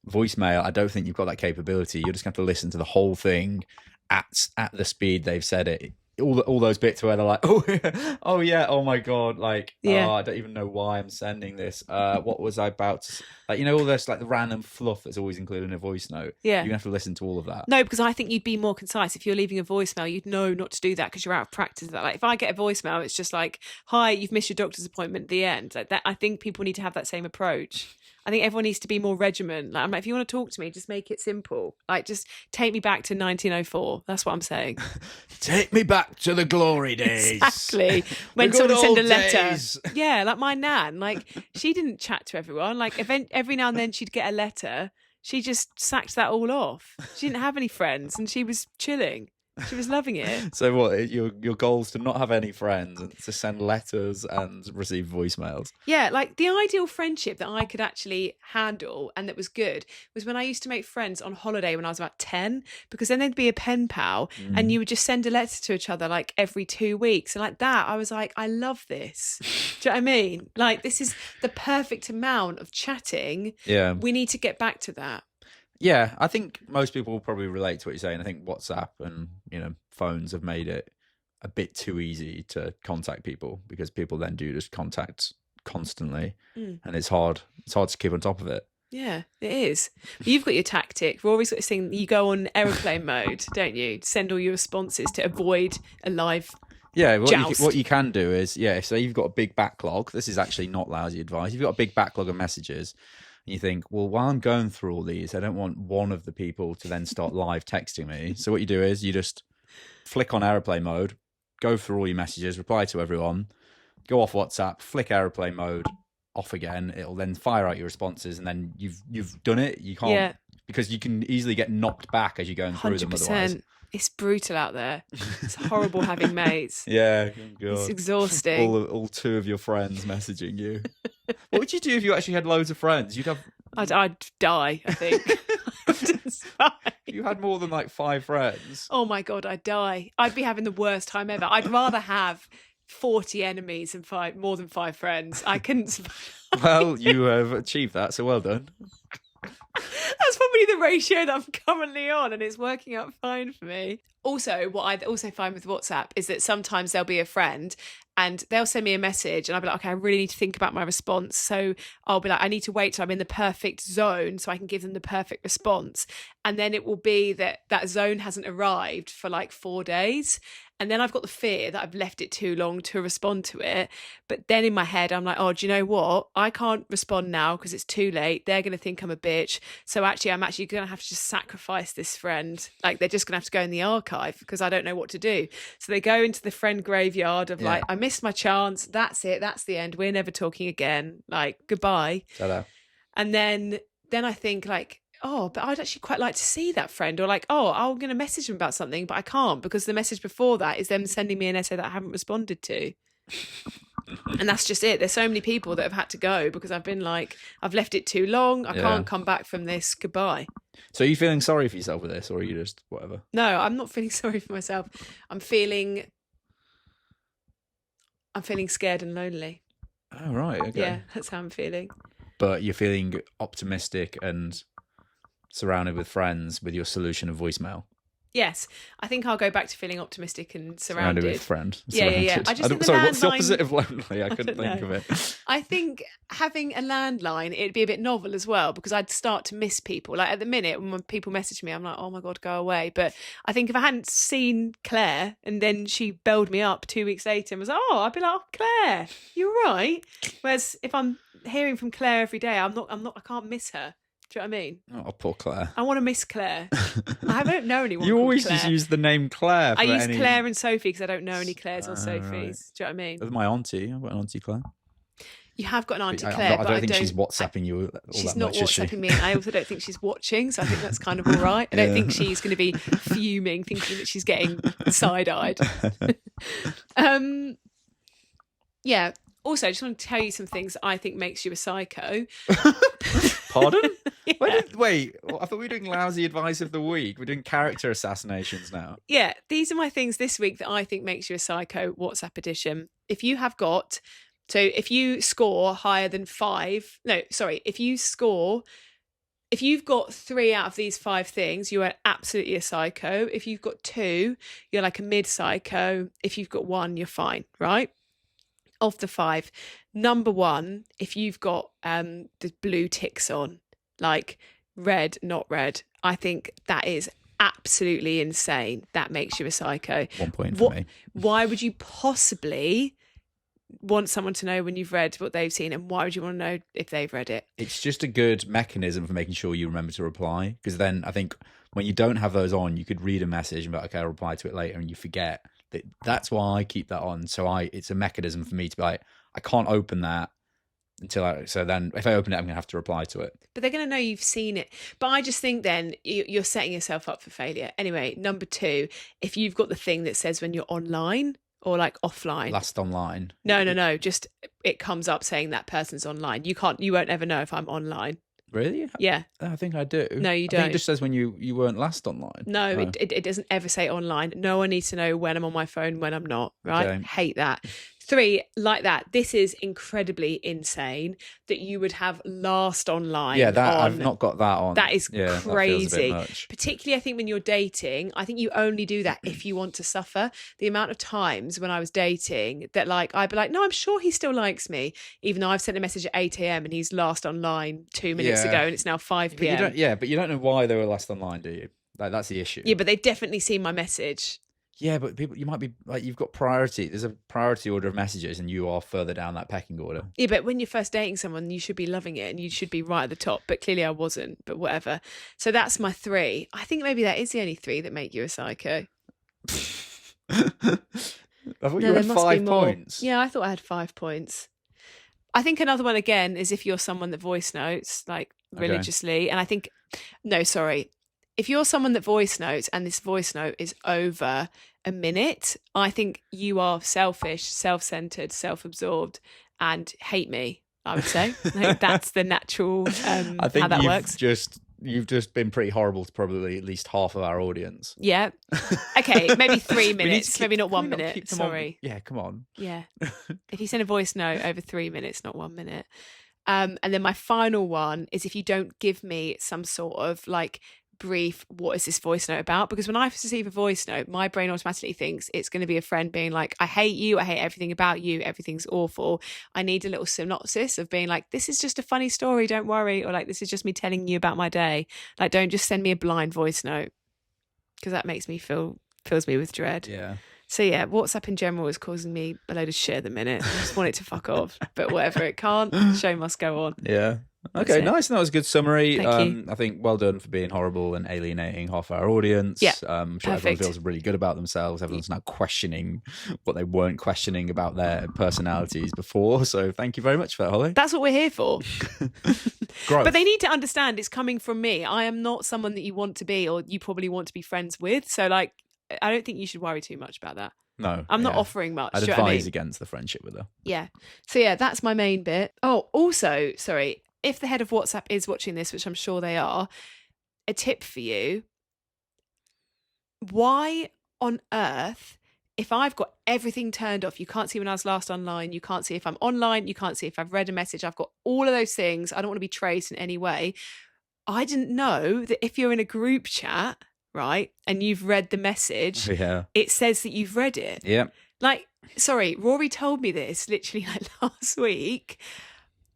S2: Voicemail, I don't think you've got that capability. You're just going to have to listen to the whole thing at the speed they've said it. All those bits where they're like, oh yeah, oh my god, like,
S1: yeah.
S2: Oh, I don't even know why I'm sending this. What was I about to, like, all this like the random fluff that's always included in a voice note.
S1: Yeah,
S2: you're gonna have to listen to all of that.
S1: No, because I think you'd be more concise if you're leaving a voicemail. You'd know not to do that because you're out of practice. That, like, if I get a voicemail, it's just like, "Hi, you've missed your doctor's appointment." At the end, like that. I think people need to have that same approach. I think everyone needs to be more regiment. Like, I'm like, if you want to talk to me, just make it simple. Like, just take me back to 1904. That's what I'm saying.
S2: Take me back to the glory days.
S1: Exactly. When someone sent a letter. Yeah, like my nan. Like, she didn't chat to everyone. Like, every now and then she'd get a letter. She just sacked that all off. She didn't have any friends and she was chilling. She was loving it.
S2: So what, your goal is to not have any friends and to send letters and receive voicemails? Yeah,
S1: like the ideal friendship that I could actually handle and that was good was when I used to make friends on holiday when I was about 10, because then there'd be a pen pal and you would just send a letter to each other like every 2 weeks. And like that, I was like, I love this. Do you know what I mean? Like, this is the perfect amount of chatting.
S2: Yeah.
S1: We need to get back to that.
S2: Yeah, I think most people will probably relate to what you're saying. I think WhatsApp and phones have made it a bit too easy to contact people because people then do just contact constantly, and it's hard. It's hard to keep on top of it.
S1: Yeah, it is. But you've got your tactic. Rory's got this thing. You go on aeroplane mode, don't you? Send all your responses to avoid a live.
S2: Yeah, what you can do is, so you've got a big backlog. This is actually not lousy advice. You've got a big backlog of messages. And you think, well, while I'm going through all these, I don't want one of the people to then start live texting me. So what you do is you just flick on airplane mode, go through all your messages, reply to everyone, go off WhatsApp, flick airplane mode, off again. It'll then fire out your responses, and then you've done it. You can't because you can easily get knocked back as you're going through 100%. Them. Otherwise,
S1: it's brutal out there. It's horrible having mates.
S2: Yeah, God.
S1: It's exhausting.
S2: All two of your friends messaging you. What would you do if you actually had loads of friends? I'd
S1: die, I think.
S2: You had more than like 5 friends.
S1: Oh my God, I'd die. I'd be having the worst time ever. I'd rather have 40 enemies and more than 5 friends. I couldn't survive.
S2: Well, you have achieved that, so well done.
S1: That's probably the ratio that I'm currently on, and it's working out fine for me. Also, what I also find with WhatsApp is that sometimes there'll be a friend and they'll send me a message and I'll be like, okay, I really need to think about my response. So I'll be like, I need to wait till I'm in the perfect zone so I can give them the perfect response. And then it will be that zone hasn't arrived for like 4 days. And then I've got the fear that I've left it too long to respond to it. But then in my head, I'm like, oh, do you know what? I can't respond now because it's too late. They're going to think I'm a bitch. So actually, I'm actually going to have to just sacrifice this friend. Like, they're just going to have to go in the archive because I don't know what to do. So they go into the friend graveyard of like, I missed my chance. That's it. That's the end. We're never talking again. Like, goodbye.
S2: Ta-da.
S1: And then I think like, oh, but I'd actually quite like to see that friend, or like, oh, I'm going to message them about something, but I can't because the message before that is them sending me an essay that I haven't responded to. And that's just it. There's so many people that have had to go because I've been like, I've left it too long. I can't come back from this. Goodbye.
S2: So are you feeling sorry for yourself with this, or are you just whatever?
S1: No, I'm not feeling sorry for myself. I'm feeling scared and lonely.
S2: Oh, right. Okay.
S1: Yeah, that's how I'm feeling.
S2: But you're feeling optimistic and surrounded with friends with your solution of voicemail.
S1: Yes, I think I'll go back to feeling optimistic and surrounded.
S2: With friend.
S1: Yeah. I just think
S2: sorry, what's the opposite of lonely? I couldn't think of it.
S1: I think having a landline, it'd be a bit novel as well because I'd start to miss people. Like at the minute, when people message me, I'm like, oh my God, go away. But I think if I hadn't seen Claire and then she belled me up 2 weeks later and was like, oh, I'd be like, oh, Claire, you're right. Whereas if I'm hearing from Claire every day, I can't miss her. Do you know what I mean?
S2: Oh, poor Claire.
S1: I want to miss Claire. I don't know anyone.
S2: You always
S1: Claire.
S2: just use the name Claire.
S1: I use Claire and Sophie because I don't know any Claires or Sophies.
S2: Right.
S1: Do you know what I mean?
S2: With my auntie. I've got an auntie Claire.
S1: You have got an auntie Claire,
S2: I don't think she's WhatsApping you all
S1: she's
S2: that
S1: not
S2: much, is she?
S1: WhatsApping me, and I also don't think she's watching, so I think that's kind of all right. I don't think she's going to be fuming, thinking that she's getting side-eyed. Yeah. Also, I just want to tell you some things that I think makes you a psycho.
S2: Pardon?
S1: Yeah.
S2: Wait, I thought we were doing lousy advice of the week. We're doing character assassinations now.
S1: Yeah, these are my things this week that I think makes you a psycho, WhatsApp edition. If you score higher than 5, if you've got 3 out of these 5 things, you are absolutely a psycho. If you've got 2, you're like a mid-psycho. If you've got 1, you're fine, right? Of the 5, number 1, if you've got the blue ticks on, like red, not red, I think that is absolutely insane. That makes you a psycho.
S2: 1 point for me.
S1: Why would you possibly want someone to know when you've read what they've seen, and why would you want to know if they've read it?
S2: It's just a good mechanism for making sure you remember to reply, because then I think when you don't have those on, you could read a message and be like, okay, I'll reply to it later, and you forget. That's why I keep that on. So it's a mechanism for me to be like, I can't open that so then if I open it, I'm going to have to reply to it.
S1: But they're going to know you've seen it. But I just think then you're setting yourself up for failure. Anyway, number 2, if you've got the thing that says when you're online or like offline.
S2: Last online.
S1: No. Just it comes up saying that person's online. You won't ever know if I'm online.
S2: Really?
S1: Yeah.
S2: I think I do.
S1: No, you don't.
S2: I think it just says when you weren't last online.
S1: No, it doesn't ever say online. No one needs to know when I'm on my phone, when I'm not, right?
S2: Okay.
S1: Hate that. 3, like that. This is incredibly insane that you would have last online.
S2: Yeah, I've not got that on.
S1: That is crazy.
S2: That feels a bit much.
S1: Particularly, I think when you're dating, I think you only do that if you want to suffer. The amount of times when I was dating that like I'd be like, no, I'm sure he still likes me, even though I've sent a message at 8 a.m. and he's last online 2 minutes ago and it's now 5 p.m.
S2: But you don't know why they were last online, do you? Like, that's the issue.
S1: Yeah, but they definitely seen my message.
S2: Yeah, but people, you might be like, you've got priority. There's a priority order of messages, and you are further down that pecking order.
S1: Yeah, but when you're first dating someone, you should be loving it and you should be right at the top. But clearly I wasn't, but whatever. So that's my 3. I think maybe that is the only 3 that make you a psycho.
S2: I thought you had 5 points.
S1: Yeah, I thought I had 5 points. I think another one, again, is if you're someone that voice notes, like religiously. And I think, if you're someone that voice notes and this voice note is over a minute, I think you are selfish, self-centered, self-absorbed, and hate me, I would say. Like, that's the natural
S2: I think
S1: how that
S2: you've
S1: works.
S2: just you've just been pretty horrible to probably at least half of our audience.
S1: Yeah. Okay, maybe 3
S2: We need to
S1: minutes,
S2: keep-
S1: maybe not
S2: can we
S1: 1 minute.
S2: keep them on-
S1: Sorry.
S2: Yeah, come on.
S1: Yeah. If you send a voice note over 3 minutes, not 1 minute. And then my final one is if you don't give me some sort of like brief, what is this voice note about? Because when I receive a voice note, my brain automatically thinks it's going to be a friend being like, I hate you, I hate everything about you, everything's awful. I need a little synopsis of being like, this is just a funny story, don't worry, or like, this is just me telling you about my day. Like, don't just send me a blind voice note, because that makes me fills me with dread.
S2: Yeah.
S1: So yeah, WhatsApp in general is causing me a load of shit at the minute. I just want it to fuck off, but whatever, it can't. The show must go on.
S2: Yeah.
S1: That's
S2: Okay,
S1: it.
S2: nice. That was a good summary.
S1: Thank you.
S2: I think well done for being horrible and alienating half our audience.
S1: Yeah,
S2: I'm sure everyone
S1: perfect.
S2: feels really good about themselves. Everyone's now questioning what they weren't questioning about their personalities before. So thank you very much for that, Holly.
S1: That's what we're here for.
S2: Growth.
S1: But they need to understand it's coming from me. I am not someone that you want to be, or you probably want to be friends with. So like, I don't think you should worry too much about that.
S2: No,
S1: I'm not
S2: yeah.
S1: offering much.
S2: I'd
S1: do you know what I
S2: advise
S1: mean?
S2: against the friendship with her.
S1: Yeah. So yeah, that's my main bit. Oh, also, sorry, if the head of WhatsApp is watching this, which I'm sure they are, a tip for you. Why on earth, if I've got everything turned off, you can't see when I was last online, you can't see if I'm online, you can't see if I've read a message, I've got all of those things, I don't want to be traced in any way. I didn't know that if you're in a group chat, right, and you've read the message,
S2: Yeah.
S1: it says that you've read it.
S2: Yeah.
S1: Like, sorry, Rory told me this literally like last week.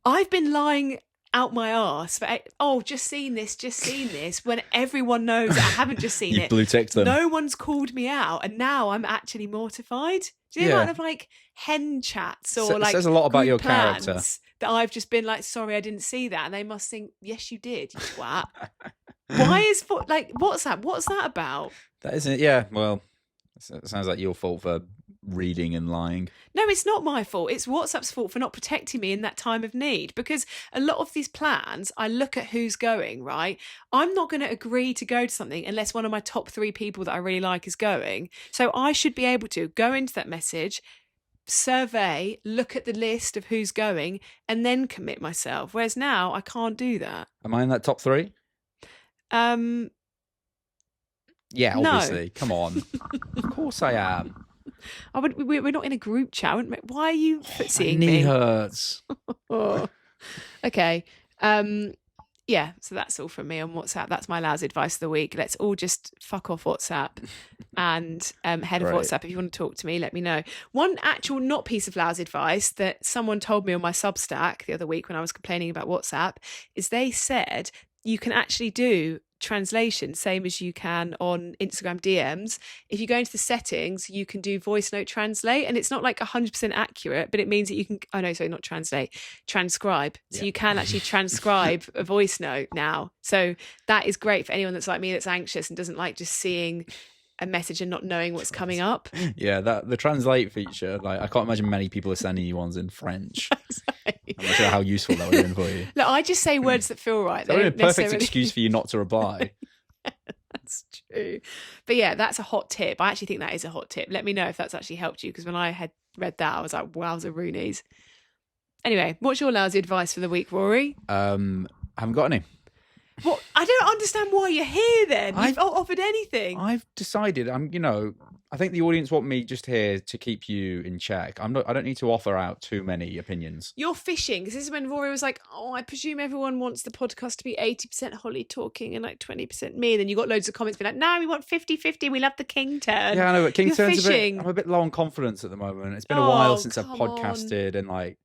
S1: I've been lying out my arse for, just seen this, when everyone knows I haven't just seen
S2: You
S1: it.
S2: blue ticked them.
S1: No one's called me out, and now I'm actually mortified. Do you know
S2: Yeah.
S1: kind of like hen chats or
S2: So- it
S1: like
S2: says a lot about
S1: group
S2: your character.
S1: plans that I've just been like, sorry, I didn't see that, and they must think, yes, you did, you twat. Why is like WhatsApp? What's that about?
S2: That isn't it. Yeah. Well, it sounds like your fault for reading and lying.
S1: No, it's not my fault. It's WhatsApp's fault for not protecting me in that time of need. Because a lot of these plans, I look at who's going, right? I'm not going to agree to go to something unless one of my top 3 people that I really like is going. So I should be able to go into that message, survey, look at the list of who's going, and then commit myself. Whereas now I can't do that.
S2: Am I in that top 3? Yeah,
S1: No.
S2: obviously. Come on. Of course I am.
S1: We're not in a group chat. Why are you
S2: My
S1: seeing
S2: knee
S1: me?
S2: hurts.
S1: Oh. Okay. Yeah, so that's all from me on WhatsApp. That's my lousy advice of the week. Let's all just fuck off WhatsApp and head of
S2: Right.
S1: WhatsApp. If you want to talk to me, let me know. One actual not piece of lousy advice that someone told me on my Substack the other week when I was complaining about WhatsApp is they said you can actually do translation, same as you can on Instagram DMs. If you go into the settings, you can do voice note translate, and it's not like 100% accurate, but it means that you can, not translate, transcribe. So
S2: Yeah.
S1: you can actually transcribe a voice note now. So that is great for anyone that's like me, that's anxious and doesn't like just seeing a message and not knowing what's coming up.
S2: Yeah, the translate feature, like I can't imagine many people are sending you ones in French. I'm not sure how useful that would have been for you.
S1: Look, I just say words that feel right.
S2: That would
S1: They
S2: be a
S1: don't
S2: perfect
S1: necessarily-
S2: excuse for you not to reply.
S1: That's true. But yeah, that's a hot tip. I actually think that is a hot tip. Let me know if that's actually helped you, because when I had read that, I was like, wowza Roonies. Anyway, what's your lousy advice for the week, Rory?
S2: I haven't got any.
S1: What? I don't understand why you're here then. You've
S2: I've-
S1: not offered anything.
S2: I've decided I think the audience want me just here to keep you in check. I don't need to offer out too many opinions.
S1: You're fishing. This is when Rory was like, I presume everyone wants the podcast to be 80% Holly talking and like 20% me. And then you got loads of comments being like, no, we want 50-50. We love the king turn.
S2: Yeah, I know, but King
S1: You're
S2: Turn's
S1: fishing.
S2: I'm a bit low on confidence at the moment. It's been a
S1: Oh,
S2: while since I've
S1: come
S2: podcasted and like,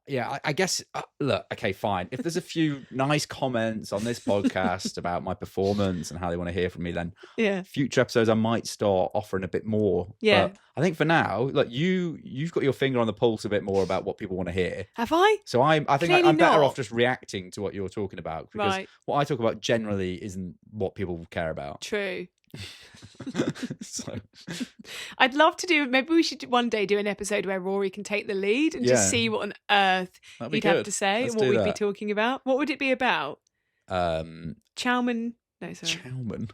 S2: yeah, I guess, look, okay, fine. If there's a few nice comments on this podcast about my performance and how they want to hear from me, then
S1: Yeah.
S2: future episodes I might start offering a bit more.
S1: Yeah.
S2: But I think for now, look, you've got your finger on the pulse a bit more about what people want to hear.
S1: Have I?
S2: So I think
S1: Clearly
S2: I'm better
S1: not.
S2: off just reacting to what you're talking about, because
S1: Right.
S2: what I talk about generally isn't what people care about.
S1: True.
S2: So,
S1: I'd love to do, maybe we should one day do an episode where Rory can take the lead and just
S2: Yeah.
S1: see what on earth
S2: that'd be
S1: he'd have
S2: good.
S1: to say
S2: Let's
S1: and what
S2: do
S1: we'd be
S2: that.
S1: talking about. What would it be about? Chowman. No, sorry.
S2: Chairman.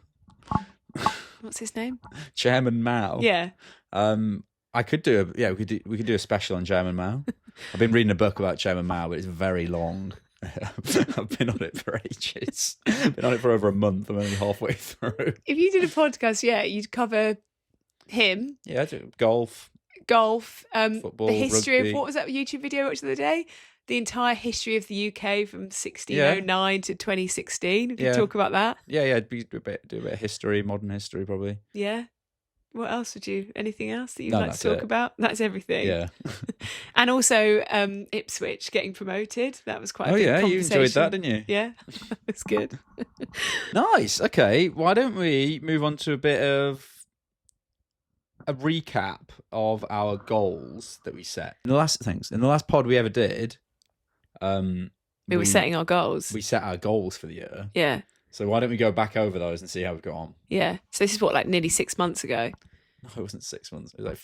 S1: What's his name?
S2: Chairman Mao.
S1: Yeah.
S2: I could do we could do a special on Chairman Mao. I've been reading a book about Chairman Mao, but it's very long. I've been on it for ages. Been on it for over a month. I'm only halfway through.
S1: If you did a podcast, you'd cover him,
S2: Yeah, I do golf, football,
S1: the history
S2: rugby.
S1: of, what was that YouTube video I watched the other day? The entire history of the UK from 1609 to 2016. If you talk about that.
S2: Yeah, do a bit of history, modern history, probably.
S1: Yeah. What else anything else that you'd
S2: No,
S1: like to talk about? That's everything.
S2: Yeah.
S1: And also Ipswich getting promoted. That was quite a big
S2: you
S1: conversation.
S2: enjoyed that, didn't you?
S1: Yeah, it's good.
S2: Nice. Okay, why don't we move on to a bit of a recap of our goals that we set in the last pod we ever did.
S1: We were setting our goals.
S2: We set our goals for the year.
S1: Yeah.
S2: So why don't we go back over those and see how we've got on?
S1: Yeah. So this is what, like nearly 6 months ago?
S2: No, it wasn't 6 months. It was like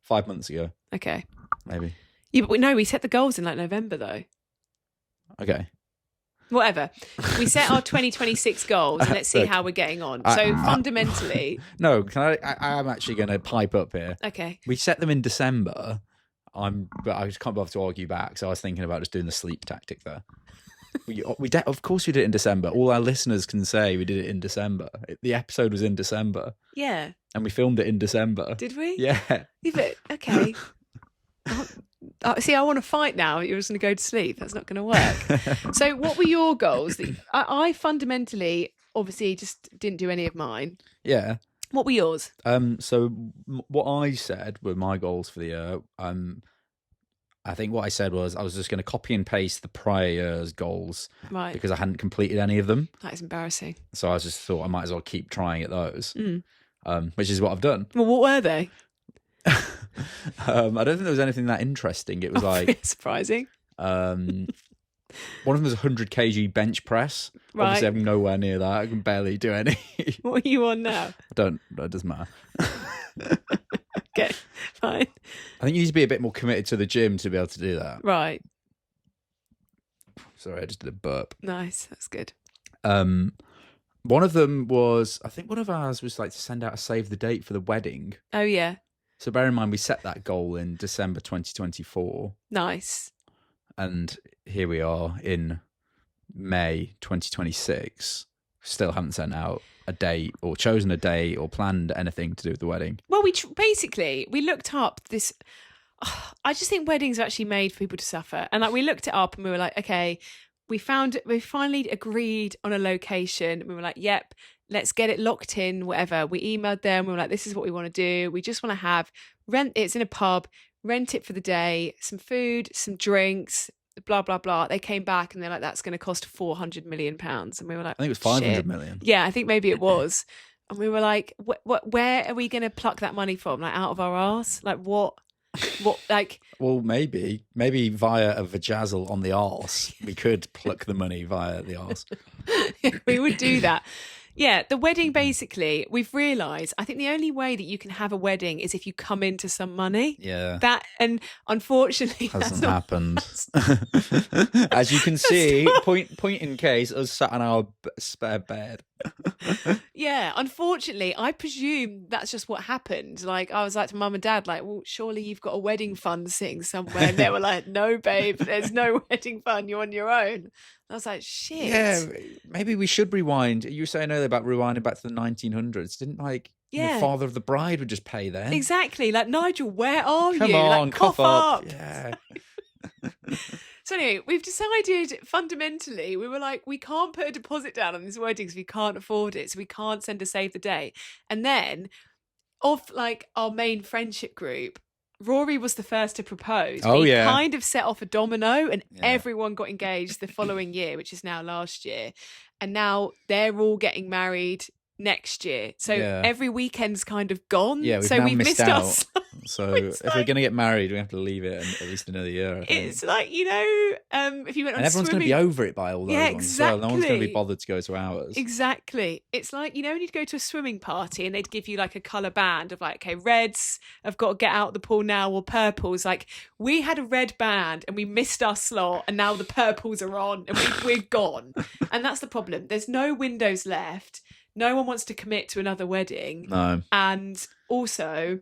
S2: 5 months ago.
S1: Okay.
S2: Maybe.
S1: Yeah, but we set the goals in like November though.
S2: Okay.
S1: Whatever. We set our 2026 goals and let's see how we're getting on. So fundamentally...
S2: No, I'm actually going to pipe up here.
S1: Okay.
S2: We set them in December. But I just can't bother to argue back. So I was thinking about just doing the sleep tactic there. Of course we did it in December. All our listeners can say we did it in December. The episode was in December.
S1: Yeah.
S2: And we filmed it in December.
S1: Did we?
S2: Yeah.
S1: But, okay. See, I want to fight now. You're just going to go to sleep. That's not going to work. So what were your goals? I fundamentally, obviously, just didn't do any of mine.
S2: Yeah.
S1: What were yours?
S2: So what I said were my goals for the year. I think what I said was I was just going to copy and paste the prior year's goals,
S1: right?
S2: Because I hadn't completed any of them.
S1: That is embarrassing.
S2: So I just thought I might as well keep trying at those, which is what I've done.
S1: Well, what were they?
S2: I don't think there was anything that interesting. It was
S1: surprising.
S2: One of them was 100 kg bench press.
S1: Right.
S2: Obviously, I'm nowhere near that. I can barely do any.
S1: What are you on now?
S2: It doesn't matter.
S1: Okay, fine.
S2: I think you need to be a bit more committed to the gym to be able to do that.
S1: Right.
S2: Sorry, I just did a burp.
S1: Nice, that's good.
S2: One of them was, I think one of ours was like to send out a save the date for the wedding.
S1: Oh, yeah.
S2: So bear in mind, we set that goal in December 2024.
S1: Nice.
S2: And here we are in May 2026. Still haven't sent out a date or chosen a date or planned anything to do with the wedding. Well,
S1: we looked up this. I just think weddings are actually made for people to suffer. And like we looked it up and we were like, okay, we finally agreed on a location. We were like, yep, let's get it locked in, whatever. We emailed them. We were like, this is what we want to do. We just want to it's in a pub, rent it for the day, some food, some drinks, blah, blah, blah. They came back and they're like, that's going to cost £400 million. And we were like,
S2: I think it was 500 million.
S1: Yeah, I think maybe it was. And we were like, where are we going to pluck that money from? Like out of our arse? Like what, like...
S2: Well, maybe via a vajazzle on the arse, we could pluck the money via the arse.
S1: We would do that. Yeah, the wedding, basically, we've realised, I think the only way that you can have a wedding is if you come into some money.
S2: Yeah.
S1: And unfortunately,
S2: hasn't happened. As you can see, point in case, us sat on our spare bed.
S1: Yeah, unfortunately, I presume that's just what happened. Like, I was like to mum and dad, like, well, surely you've got a wedding fund sitting somewhere. And they were like, no, babe, there's no wedding fund. You're on your own. I was like, shit.
S2: Yeah, maybe we should rewind. You were saying earlier about rewinding back to the 1900s. Didn't the father of the bride would just pay then?
S1: Exactly. Like, Nigel, where are
S2: Come
S1: you?
S2: on,
S1: like, cough up.
S2: Yeah.
S1: So anyway, we've decided fundamentally, we were like, we can't put a deposit down on these weddings. We can't afford it. So we can't send a save the date. And then of like our main friendship group, Rory was the first to propose.
S2: Oh,
S1: he
S2: yeah.
S1: kind of set off a domino and everyone got engaged the following year, which is now last year. And now they're all getting married next year. So every weekend's kind of gone.
S2: Yeah,
S1: we've missed
S2: out.
S1: us.
S2: So if we're going to get married, we have to leave it at least another year. I think.
S1: It's like, if you went on
S2: and everyone's going to be over it by all those ones.
S1: Exactly.
S2: So no one's going to be bothered to go to ours.
S1: Exactly. It's like, when you'd go to a swimming party and they'd give you like a colour band of like, okay, reds have got to get out the pool now, or purples. Like, we had a red band and we missed our slot and now the purples are on and we're gone. And that's the problem. There's no windows left. No one wants to commit to another wedding.
S2: No.
S1: And also,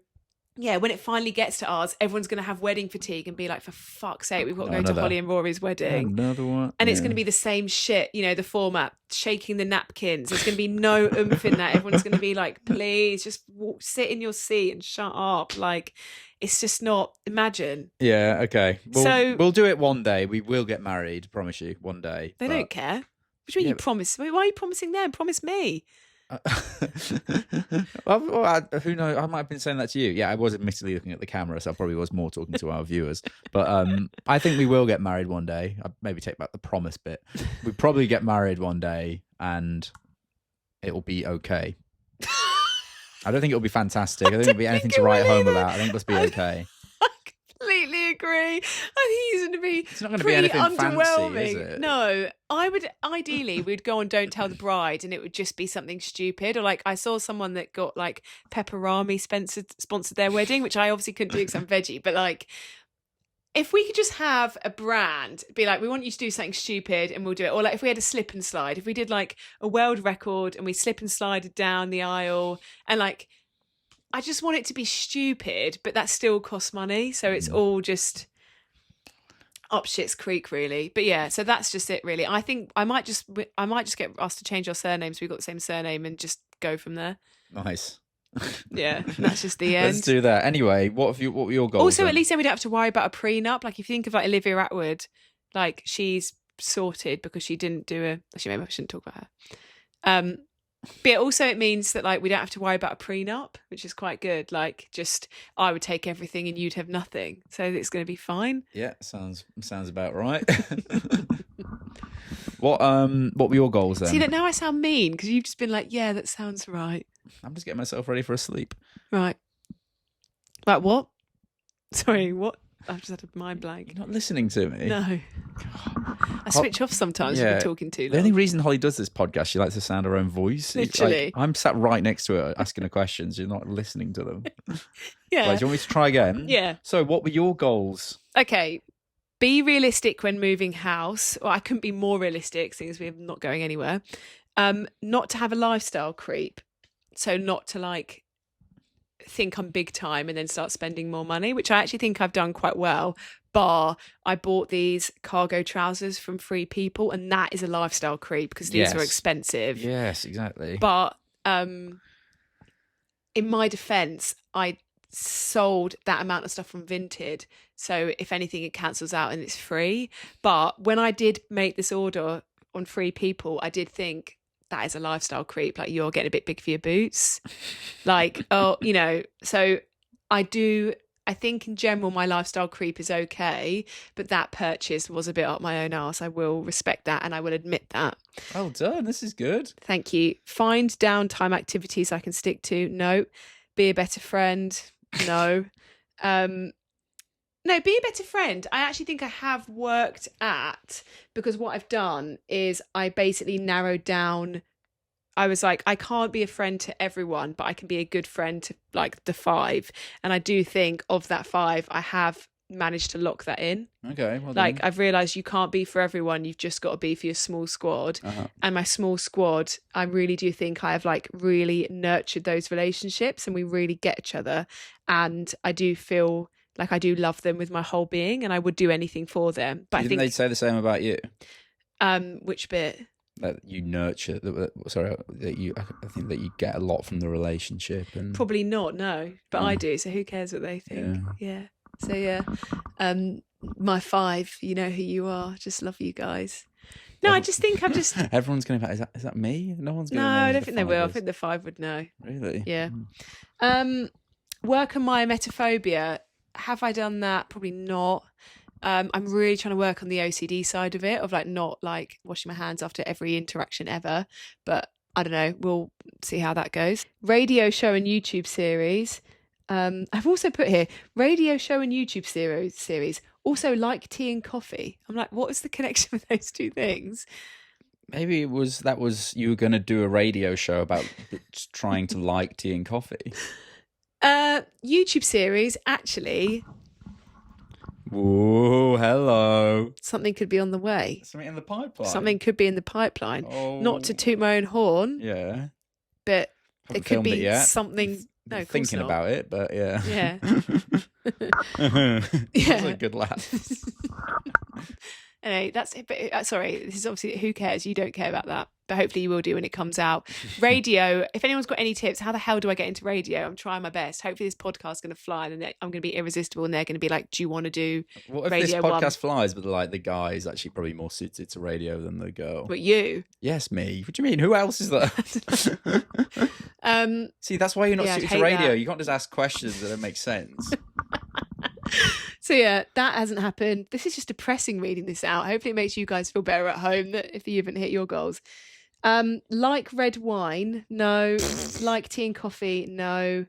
S1: yeah, when it finally gets to ours, everyone's going to have wedding fatigue and be like, for fuck's sake, we've got to go
S2: Another.
S1: to Holly and Rory's wedding.
S2: Another one.
S1: And it's going to be the same shit, you know, the format, shaking the napkins. There's going to be no oomph in that. Everyone's going to be like, please just sit in your seat and shut up. Like, it's just not, imagine.
S2: Yeah, okay. We'll do it one day. We will get married, promise you, one day.
S1: They don't care. What do you mean you promise? Why are you promising them? Promise me.
S2: Who knows? I might have been saying that to you. Yeah, I was admittedly looking at the camera, so I probably was more talking to our viewers. But I think we will get married one day. I'd maybe take back the promise bit. We probably get married one day, and it will be okay. I don't think it'll be fantastic. I don't think it'll be anything to write home about. I think it'll just be okay.
S1: Completely agree. I think he's going to be
S2: it's not going to be anything
S1: underwhelming.
S2: Fancy, is it?
S1: No, I would ideally we'd go on Don't Tell the Bride, and it would just be something stupid. Or like I saw someone that got like Pepperami sponsored their wedding, which I obviously couldn't do because I'm veggie. But like, if we could just have a brand, be like, we want you to do something stupid, and we'll do it. Or like if we had a slip and slide, if we did like a world record and we slip and slided down the aisle, and like. I just want it to be stupid, but that still costs money. So it's all just up shit's creek, really. But yeah, so that's just it, really. I think I might just get us to change our surnames. We've got the same surname and just go from there.
S2: Nice.
S1: Yeah, that's just the end.
S2: Let's do that. Anyway, what were your goals?
S1: Also,
S2: then?
S1: at least then we don't have to worry about a prenup. Like if you think of like Olivia Attwood, like she's sorted because she didn't do actually maybe I shouldn't talk about her. But also it means that like we don't have to worry about a prenup, which is quite good. Like just I would take everything and you'd have nothing. So it's going to be fine.
S2: Yeah, sounds about right. What were your goals then?
S1: See that now I sound mean because you've just been like, yeah, that sounds right.
S2: I'm just getting myself ready for a sleep.
S1: Right. Like what? Sorry, what? I've just had a mind blank.
S2: You're not listening to me.
S1: No. I switch off sometimes if you're talking too long.
S2: The only reason Holly does this podcast, she likes the sound of her own voice.
S1: Literally.
S2: Like, I'm sat right next to her asking her questions. You're not listening to them.
S1: Yeah.
S2: Like, do you want me to try again?
S1: Yeah.
S2: So what were your goals?
S1: Okay. Be realistic when moving house. Or I couldn't be more realistic seeing as we're not going anywhere. Not to have a lifestyle creep. So not to like think I'm big time and then start spending more money, which I actually think I've done quite well. Bar, I bought these cargo trousers from Free People, and that is a lifestyle creep because these are expensive.
S2: Yes, exactly.
S1: But in my defense, I sold that amount of stuff from Vinted, so if anything it cancels out and it's free. But when I did make this order on Free People, I did think that is a lifestyle creep, like you're getting a bit big for your boots, like so I think in general my lifestyle creep is okay, but that purchase was a bit up my own arse. I will respect that and I will admit that.
S2: Well done, this is good.
S1: Thank you. Find downtime activities I can stick to. No. Be a better friend. No. No, be a better friend. I actually think I have worked at, because what I've done is I basically narrowed down. I was like, I can't be a friend to everyone, but I can be a good friend to like the 5. And I do think of that 5, I have managed to lock that in.
S2: Okay. Well
S1: like
S2: done.
S1: I've realised you can't be for everyone. You've just got to be for your small squad. And my small squad, I really do think I have like really nurtured those relationships and we really get each other. And I do feel like I do love them with my whole being and I would do anything for them. But I think
S2: they'd say the same about you.
S1: Which bit?
S2: That you nurture. I think that you get a lot from the relationship. And
S1: probably not. No, but I do. So who cares what they think? Yeah. So yeah, my 5. You know who you are. Just love you guys. No, I just think I'm just.
S2: Everyone's going to. Is that me? No one's going to.
S1: No,
S2: know
S1: I don't think they will. I think the 5 would know.
S2: Really?
S1: Yeah. Work on my emetophobia. Have I done that? Probably not. I'm really trying to work on the OCD side of it, of like not like washing my hands after every interaction ever. But I don't know. We'll see how that goes. Radio show and YouTube series. I've also put here radio show and YouTube series. Also like tea and coffee. I'm like, what is the connection with those two things?
S2: Maybe it was you were going to do a radio show about trying to like tea and coffee.
S1: YouTube series, actually.
S2: Whoa, hello.
S1: Something could be on the way.
S2: Something in the pipeline.
S1: Something could be in the pipeline.
S2: Oh.
S1: Not to toot my own horn.
S2: Yeah.
S1: But
S2: Haven't
S1: it could
S2: filmed it
S1: be
S2: yet.
S1: something No, of course
S2: thinking
S1: not.
S2: about it, but yeah.
S1: Yeah.
S2: That's a good laugh.
S1: Anyway, that's it. But sorry, this is obviously who cares? You don't care about that, but hopefully you will do when it comes out. Radio. If anyone's got any tips, how the hell do I get into radio? I'm trying my best. Hopefully this podcast is going to fly, and I'm going to be irresistible, and they're going to be like, "Do you want to do
S2: What if
S1: Radio
S2: this podcast
S1: 1?
S2: flies, but like the guy is actually probably more suited to radio than the girl?
S1: But you."
S2: Yes, me. What do you mean? Who else is there? See, that's why you're not
S1: Yeah, I'd
S2: suited to
S1: hate
S2: radio.
S1: that.
S2: You can't just ask questions that don't make sense.
S1: So yeah, that hasn't happened. This is just depressing reading this out. Hopefully it makes you guys feel better at home that if you haven't hit your goals. Like red wine, no. Like tea and coffee, no.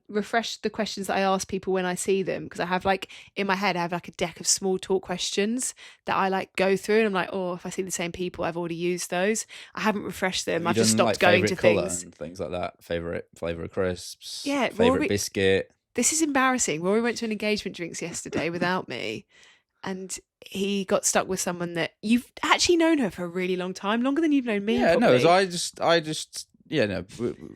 S1: Refresh the questions that I ask people when I see them, because I have like in my head I have like a deck of small talk questions that I like go through, and I'm like, oh, if I see the same people, I've already used those. I haven't refreshed them. I've just stopped going to things.
S2: And things like that. Favorite flavour of crisps.
S1: Yeah,
S2: Favorite
S1: Rory,
S2: biscuit.
S1: this is embarrassing. Rory went to an engagement drinks yesterday without me, and he got stuck with someone that you've actually known her for a really long time, longer than you've known me.
S2: Yeah,
S1: probably.
S2: no, so I just yeah, no,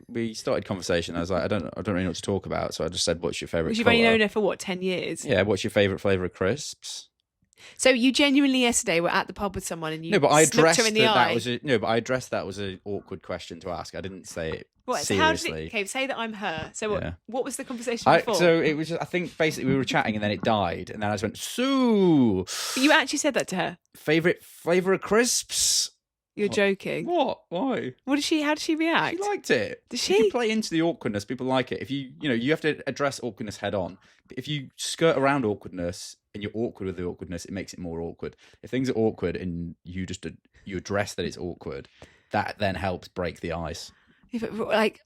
S2: we started conversation. I was like, I don't really know what to talk about, so I just said, "What's your favourite?"
S1: Because you've only known her for what, 10 years?
S2: Yeah, what's your favourite flavour of crisps?
S1: So you genuinely yesterday were at the pub with someone and you
S2: No, but I
S1: looked
S2: addressed
S1: her in the eye.
S2: but I addressed that was an awkward question to ask. I didn't say it
S1: What? So how did
S2: seriously.
S1: it, okay, say that I'm her. So what?
S2: Yeah.
S1: What was the conversation before?
S2: So it was. I think basically we were chatting and then it died, and then I just went, "Sue,
S1: But you actually said that to her.
S2: favorite flavour of crisps."
S1: You're joking.
S2: What? Why?
S1: What did she? How did she react?
S2: She liked it.
S1: Did
S2: If
S1: she?
S2: you play into the awkwardness, people like it. If you have to address awkwardness head on. But if you skirt around awkwardness and you're awkward with the awkwardness, it makes it more awkward. If things are awkward and you address that it's awkward, that then helps break the ice.
S1: Yeah, but, like,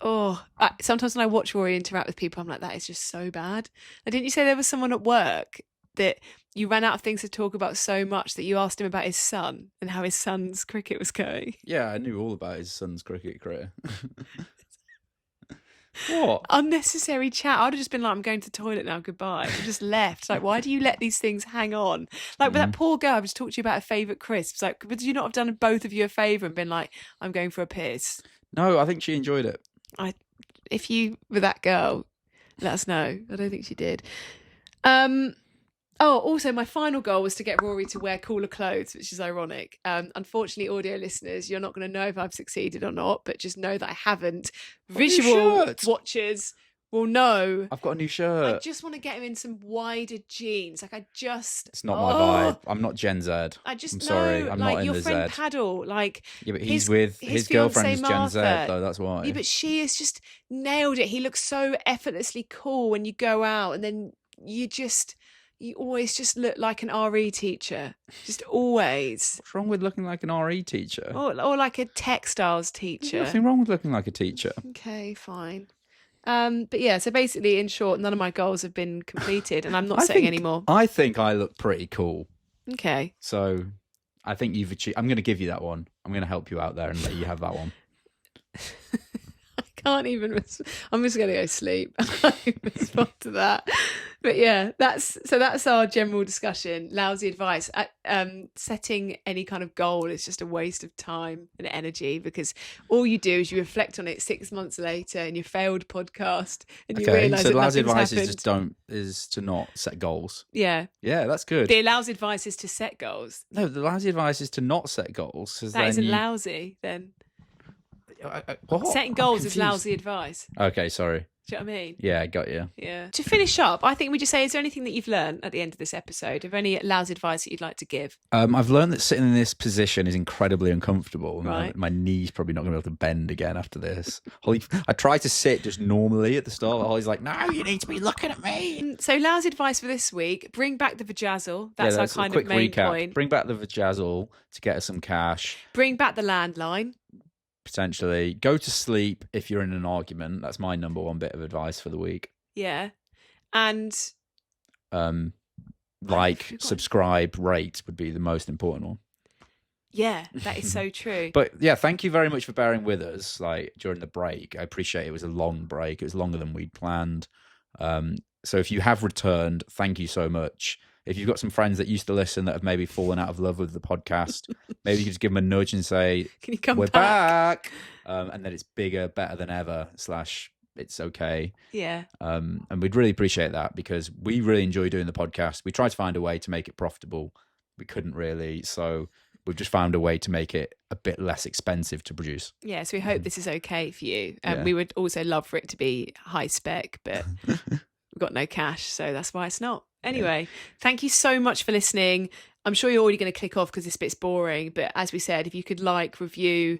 S1: sometimes when I watch Rory interact with people, I'm like, that is just so bad. And didn't you say there was someone at work that you ran out of things to talk about so much that you asked him about his son and how his son's cricket was going?
S2: Yeah, I knew all about his son's cricket career. What?
S1: Unnecessary chat. I'd have just been like, I'm going to the toilet now, goodbye. And just left. Like, why do you let these things hang on? Like, with that poor girl, I just talked to you about her favourite crisps. Like, would you not have done both of you a favour and been like, I'm going for a piss?
S2: No, I think she enjoyed it.
S1: If you were that girl, let us know. I don't think she did. Also, my final goal was to get Rory to wear cooler clothes, which is ironic. Unfortunately, audio listeners, you're not going to know if I've succeeded or not, but just know that I haven't. Visual watchers will know.
S2: I've got a new shirt.
S1: I just want to get him in some wider jeans. Like,
S2: It's not my vibe. I'm not Gen Z.
S1: I just
S2: I'm sorry. I'm
S1: like
S2: not in
S1: your
S2: the
S1: friend
S2: Z.
S1: Paddle. Like,
S2: Yeah, but his girlfriend is
S1: fiancée
S2: Gen Z,
S1: Martha.
S2: though. That's why.
S1: Yeah, but she has just nailed it. He looks so effortlessly cool when you go out, and then you always just look like an RE teacher. Just always.
S2: What's wrong with looking like an RE teacher?
S1: Or like a textiles
S2: There's
S1: teacher.
S2: nothing wrong with looking like a teacher.
S1: Okay, fine. But yeah, so basically, in short, none of my goals have been completed, and I'm not setting any more.
S2: I think I look pretty cool.
S1: Okay.
S2: So I think you've achieved. I'm going to give you that one. I'm going to help you out there and let you have that one.
S1: Can't even. I'm just going to go sleep. I can't even respond to that. But yeah, that's our general discussion. Lousy advice. Setting any kind of goal is just a waste of time and energy, because all you do is you reflect on it 6 months later in your failed podcast, and you realise
S2: so
S1: that
S2: lousy
S1: nothing's
S2: advice
S1: happened.
S2: is to not set goals.
S1: Yeah,
S2: that's good.
S1: the lousy advice is to set goals.
S2: No, the lousy advice is to not set goals.
S1: That isn't lousy then.
S2: What?
S1: Setting goals is lousy advice.
S2: Okay, sorry.
S1: Do you know what I mean?
S2: Yeah, got you.
S1: Yeah. To finish up, I think we just say, is there anything that you've learned at the end of this episode? Of any lousy advice that you'd like to give?
S2: I've learned that sitting in this position is incredibly uncomfortable.
S1: Right.
S2: My knee's probably not going to be able to bend again after this. Holly, I tried to sit just normally at the start. Holly's like, no, you need to be looking at me.
S1: So lousy advice for this week, bring back the Vajazzle. That's our kind of main point.
S2: Bring back the Vajazzle to get us some cash.
S1: Bring back the landline.
S2: Potentially. Go to sleep if you're in an argument. That's my number one bit of advice for the week.
S1: Yeah. And
S2: subscribe, rate would be the most important one.
S1: Yeah, that is so true.
S2: But yeah, thank you very much for bearing with us during the break. I appreciate it was a long break. It was longer than we'd planned. So if you have returned, thank you so much. If you've got some friends that used to listen that have maybe fallen out of love with the podcast, maybe you could just give them a nudge and say,
S1: can you come
S2: we're
S1: back?
S2: back. And then it's bigger, better than ever / it's okay.
S1: Yeah.
S2: And we'd really appreciate that, because we really enjoy doing the podcast. We try to find a way to make it profitable. We couldn't really, so we've just found a way to make it a bit less expensive to produce.
S1: Yeah, so we hope this is okay for you.
S2: Yeah.
S1: We would also love for it to be high spec, but we've got no cash, so that's why it's not. Anyway, thank you so much for listening. I'm sure you're already going to click off because this bit's boring, but as we said, if you could like, review,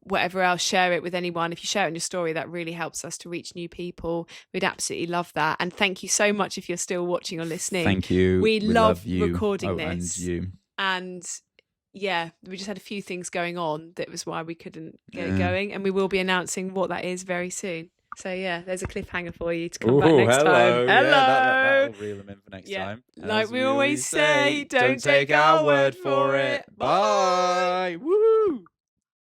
S1: whatever else, share it with anyone. If you share it in your story, that really helps us to reach new people. We'd absolutely love that. And thank you so much if you're still watching or listening.
S2: Thank you.
S1: We love
S2: you.
S1: recording
S2: And
S1: this.
S2: you.
S1: And yeah, we just had a few things going on. That was why we couldn't get it going. And we will be announcing what that is very soon. So yeah, there's a cliffhanger for you to come back next time. Hello.
S2: Yeah, that'll reel them in for next time.
S1: Like we always say, don't take our word for it.
S2: Bye. Woo.